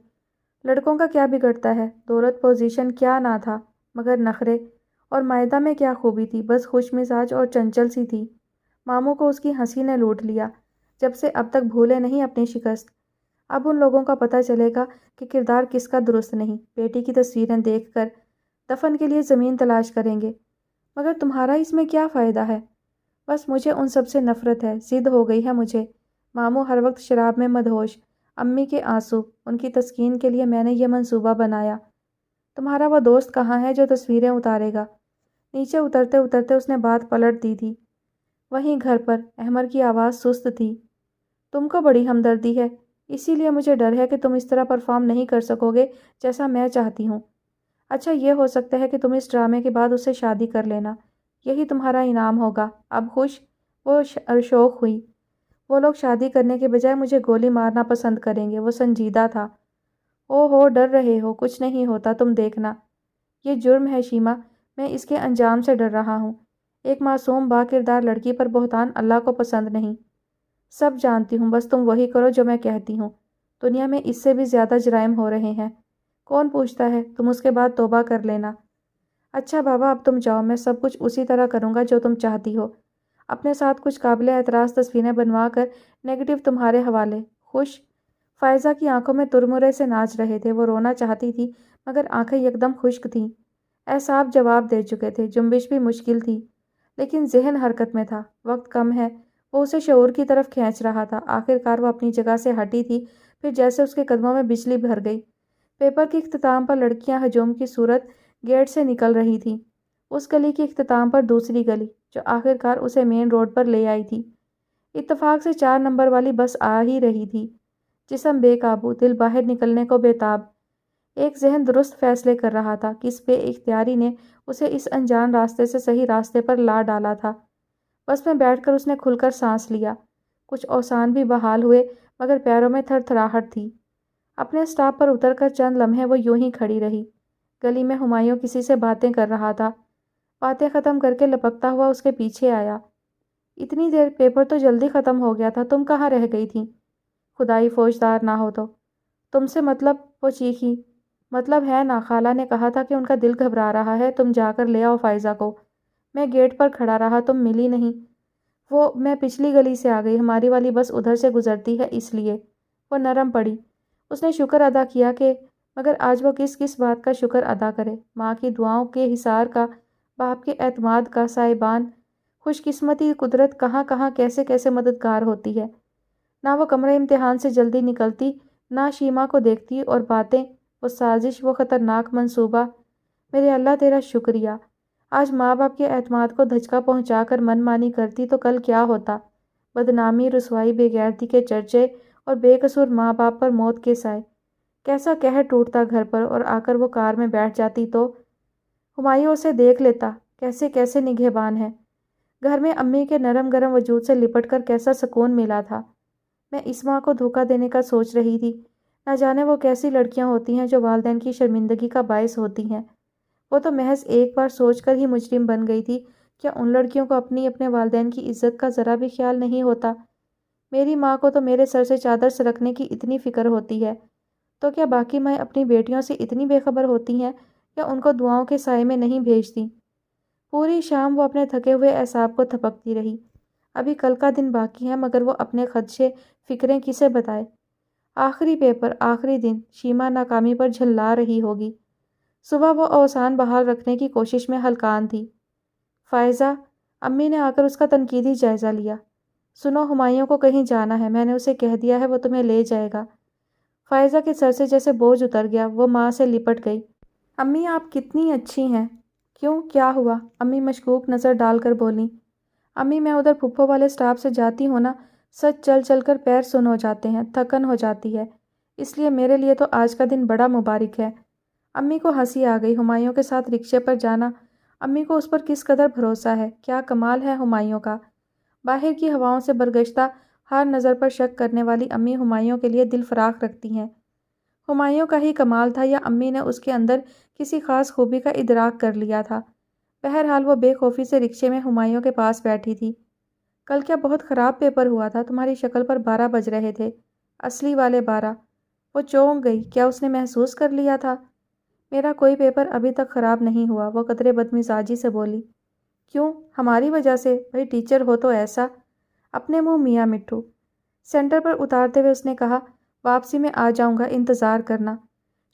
لڑکوں کا کیا بگڑتا ہے؟ دولت، پوزیشن کیا نہ تھا، مگر نخرے۔ اور مائدہ میں کیا خوبی تھی؟ بس خوش مزاج اور چنچل سی تھی۔ ماموں کو اس کی ہنسی نے لوٹ لیا، جب سے اب تک بھولے نہیں اپنی شکست۔ اب ان لوگوں کا پتہ چلے گا کہ کردار کس کا درست نہیں۔ بیٹی کی تصویریں دیکھ کر دفن کے لیے زمین تلاش کریں گے۔ مگر تمہارا اس میں کیا فائدہ ہے؟ بس مجھے ان سب سے نفرت ہے، ضد ہو گئی ہے مجھے۔ ماموں ہر وقت شراب میں مدہوش، امی کے آنسو، ان کی تسکین کے لیے میں نے یہ منصوبہ بنایا۔ تمہارا وہ دوست کہاں ہے جو تصویریں اتارے گا؟ نیچے اترتے اترتے اس نے بات پلٹ دی تھی۔ وہیں گھر پر، احمر کی آواز سست تھی۔ تم کو بڑی ہمدردی ہے، اسی لیے مجھے ڈر ہے کہ تم اس طرح پرفارم نہیں کر سکو گے جیسا میں چاہتی ہوں۔ اچھا یہ ہو سکتا ہے کہ تم اس ڈرامے کے بعد اس سے شادی کر لینا، یہی تمہارا انعام ہوگا۔ اب خوش؟ وہ شوق ہوئی۔ وہ لوگ شادی کرنے کے بجائے مجھے گولی مارنا پسند کریں گے۔ وہ سنجیدہ تھا۔ او ہو، ڈر رہے ہو، کچھ نہیں ہوتا، تم دیکھنا۔ یہ جرم ہے شیما، میں اس کے انجام سے ڈر رہا ہوں۔ ایک معصوم با کردار لڑکی پر بہتان اللہ کو پسند نہیں۔ سب جانتی ہوں، بس تم وہی کرو جو میں کہتی ہوں۔ دنیا میں اس سے بھی زیادہ جرائم ہو رہے ہیں، کون پوچھتا ہے، تم اس کے بعد توبہ کر لینا۔ اچھا بابا، اب تم جاؤ، میں سب کچھ اسی طرح کروں گا جو تم چاہتی ہو۔ اپنے ساتھ کچھ قابل اعتراض تصویریں بنوا کر نیگیٹو تمہارے حوالے، خوش؟ فائزہ کی آنکھوں میں ترمرے سے ناچ رہے تھے۔ وہ رونا چاہتی تھی مگر آنکھیں یکدم خشک تھیں۔ اعصاب جواب دے چکے تھے، جنبش بھی مشکل تھی، لیکن ذہن حرکت میں تھا۔ وقت کم ہے، وہ اسے شعور کی طرف کھینچ رہا تھا۔ آخر کار وہ اپنی جگہ سے ہٹی تھی، پھر جیسے اس کے قدموں میں بجلی بھر گئی۔ پیپر کے اختتام پر لڑکیاں ہجوم کی صورت گیٹ سے نکل رہی تھیں۔ اس گلی کے اختتام پر دوسری گلی، جو آخر کار اسے مین روڈ پر لے آئی تھی۔ اتفاق سے 4 نمبر والی بس آ ہی رہی تھی۔ جسم بے قابو، دل باہر نکلنے کو بے تاب۔ ایک ذہن درست فیصلے کر رہا تھا، کس بے اختیاری نے اسے اس انجان راستے سے صحیح راستے پر لا ڈالا تھا۔ بس میں بیٹھ کر اس نے کھل کر سانس لیا۔ کچھ اوزان بھی بحال ہوئے، مگر پیروں میں تھر تھراہٹ تھی۔ اپنے اسٹاپ پر اتر کر چند لمحے وہ یوں ہی کھڑی رہی۔ گلی میں ہمایوں کسی سے باتیں کر رہا تھا۔ باتیں ختم کر کے لپکتا ہوا اس کے پیچھے آیا۔ اتنی دیر؟ پیپر تو جلدی ختم ہو گیا تھا، تم کہاں رہ گئی تھی؟ خدائی فوجدار نہ ہو تو۔ تم سے مطلب؟ وہ چیخی۔ مطلب ہے نا، خالہ نے کہا تھا کہ ان کا دل گھبرا رہا ہے، تم جا کر لے آؤ فائزہ کو۔ میں گیٹ پر کھڑا رہا، تم ملی نہیں۔ میں پچھلی گلی سے آ گئی، ہماری والی بس ادھر سے گزرتی ہے اس لیے۔ وہ نرم پڑی۔ اس نے شکر ادا کیا کہ مگر آج وہ کس بات کا شکر ادا کرے؟ ماں کی دعاؤں کے حصار کا، باپ کے اعتماد کا سائبان۔ خوش قسمتی قدرت کہاں کہاں کیسے کیسے مددگار ہوتی ہے۔ نہ وہ کمرے امتحان سے جلدی نکلتی، نہ شیما کو دیکھتی، اور باتیں، وہ سازش، وہ خطرناک منصوبہ۔ میرے اللہ تیرا شکریہ۔ آج ماں باپ کے اعتماد کو دھچکا پہنچا کر من مانی کرتی تو کل کیا ہوتا؟ بدنامی، رسوائی، بے غیرتی کے چرچے، اور بے قصور ماں باپ پر موت کے سائے۔ کیسا قہر ٹوٹتا گھر پر، اور آ کر وہ کار میں بیٹھ جاتی تو ہمایوں اسے دیکھ لیتا۔ کیسے کیسے نگہبان ہے۔ گھر میں امی کے نرم گرم وجود سے لپٹ کر کیسا سکون ملا تھا۔ میں اس ماں کو دھوکہ دینے کا سوچ رہی تھی۔ نہ جانے وہ کیسی لڑکیاں ہوتی ہیں جو والدین کی شرمندگی کا باعث ہوتی ہیں۔ وہ تو محض ایک بار سوچ کر ہی مجرم بن گئی تھی۔ کیا ان لڑکیوں کو اپنے والدین کی عزت کا ذرا بھی خیال نہیں ہوتا؟ میری ماں کو تو میرے سر سے چادر سرکنے کی اتنی فکر ہوتی ہے، تو کیا باقی مائیں اپنی بیٹیوں سے اتنی بے خبر ہوتی ہیں یا ان کو دعاؤں کے سائے میں نہیں بھیجتی؟ پوری شام وہ اپنے تھکے ہوئے اعصاب کو تھپکتی رہی۔ ابھی کل کا دن باقی ہے، مگر وہ اپنے خدشے فکریں کسے بتائے؟ آخری پیپر، آخری دن، شیما ناکامی پر جھلا رہی ہوگی۔ صبح وہ اوزان بحال رکھنے کی کوشش میں ہلکان تھی۔ فائزہ، امی نے آ کر اس کا تنقیدی جائزہ لیا۔ سنو، ہمایوں کو کہیں جانا ہے، میں نے اسے کہہ دیا ہے، وہ تمہیں لے جائے گا۔ فائزہ کے سر سے جیسے بوجھ اتر گیا، وہ ماں سے لپٹ گئی۔ امی آپ کتنی اچھی ہیں۔ کیوں، کیا ہوا؟ امی مشکوک نظر ڈال کر بولیں۔ امی، میں ادھر پھپھو والے اسٹاپ سے جاتی ہوں نا، سچ چل چل کر پیر سن ہو جاتے ہیں، تھکن ہو جاتی ہے، اس لیے میرے لیے تو آج کا دن بڑا مبارک ہے۔ امی کو ہنسی آ گئی۔ ہمایوں کے ساتھ رکشے پر جانا، امی کو اس پر کس قدر بھروسہ ہے، کیا کمال ہے ہمایوں کا۔ باہر کی ہواؤں سے برگشتہ ہر نظر پر شک کرنے والی امی ہمایوں کے لیے دل فراخ رکھتی ہیں۔ ہمایوں کا ہی کمال تھا یا امی نے اس کے اندر کسی خاص خوبی کا ادراک کر لیا تھا؟ بہرحال وہ بے خوفی سے رکشے میں ہمایوں کے پاس بیٹھی تھی۔ کل کیا بہت خراب پیپر ہوا تھا؟ تمہاری شکل پر 12 بج رہے تھے، اصلی والے 12۔ وہ چونک گئی۔ کیا اس نے محسوس کر لیا تھا؟ میرا کوئی پیپر ابھی تک خراب نہیں ہوا، وہ قدرے بدمزاجی سے بولی۔ کیوں؟ ہماری وجہ سے؟ بھئی ٹیچر ہو تو ایسا۔ اپنے منہ میاں مٹھو۔ سینٹر پر اتارتے ہوئے اس نے کہا، واپسی میں آ جاؤں گا، انتظار کرنا۔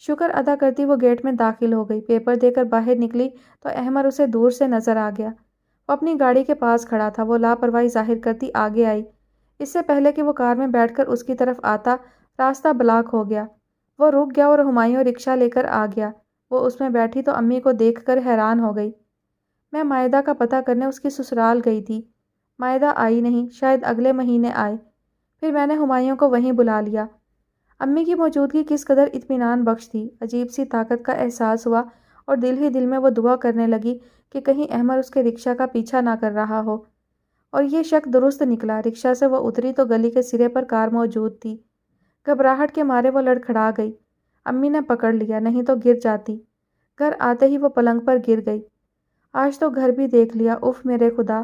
شکر ادا کرتی وہ گیٹ میں داخل ہو گئی۔ پیپر دے کر باہر نکلی تو احمر اسے دور سے نظر آ گیا۔ وہ اپنی گاڑی کے پاس کھڑا تھا۔ وہ لاپرواہی ظاہر کرتی آگے آئی۔ اس سے پہلے کہ وہ کار میں بیٹھ کر اس کی طرف آتا، راستہ بلاک ہو گیا۔ وہ رک گیا اور ہمایوں رکشہ لے کر آ گیا۔ وہ اس میں بیٹھی تو امی کو دیکھ کر حیران ہو گئی۔ میں مائدہ کا پتہ کرنے اس کی سسرال گئی تھی، مائدہ آئی نہیں، شاید اگلے مہینے آئے۔ پھر میں نے ہمایوں کو وہیں بلا لیا۔ امی کی موجودگی کس قدر اطمینان بخش تھی۔ عجیب سی طاقت کا احساس ہوا اور دل ہی دل میں وہ دعا کرنے لگی کہ کہیں احمر اس کے رکشہ کا پیچھا نہ کر رہا ہو۔ اور یہ شک درست نکلا۔ رکشہ سے وہ اتری تو گلی کے سرے پر کار موجود تھی۔ گھبراہٹ کے مارے وہ لڑکھڑا گئی۔ امی نے پکڑ لیا، نہیں تو گر جاتی۔ گھر آتے ہی وہ پلنگ پر گر گئی۔ آج تو گھر بھی دیکھ لیا، اف میرے خدا۔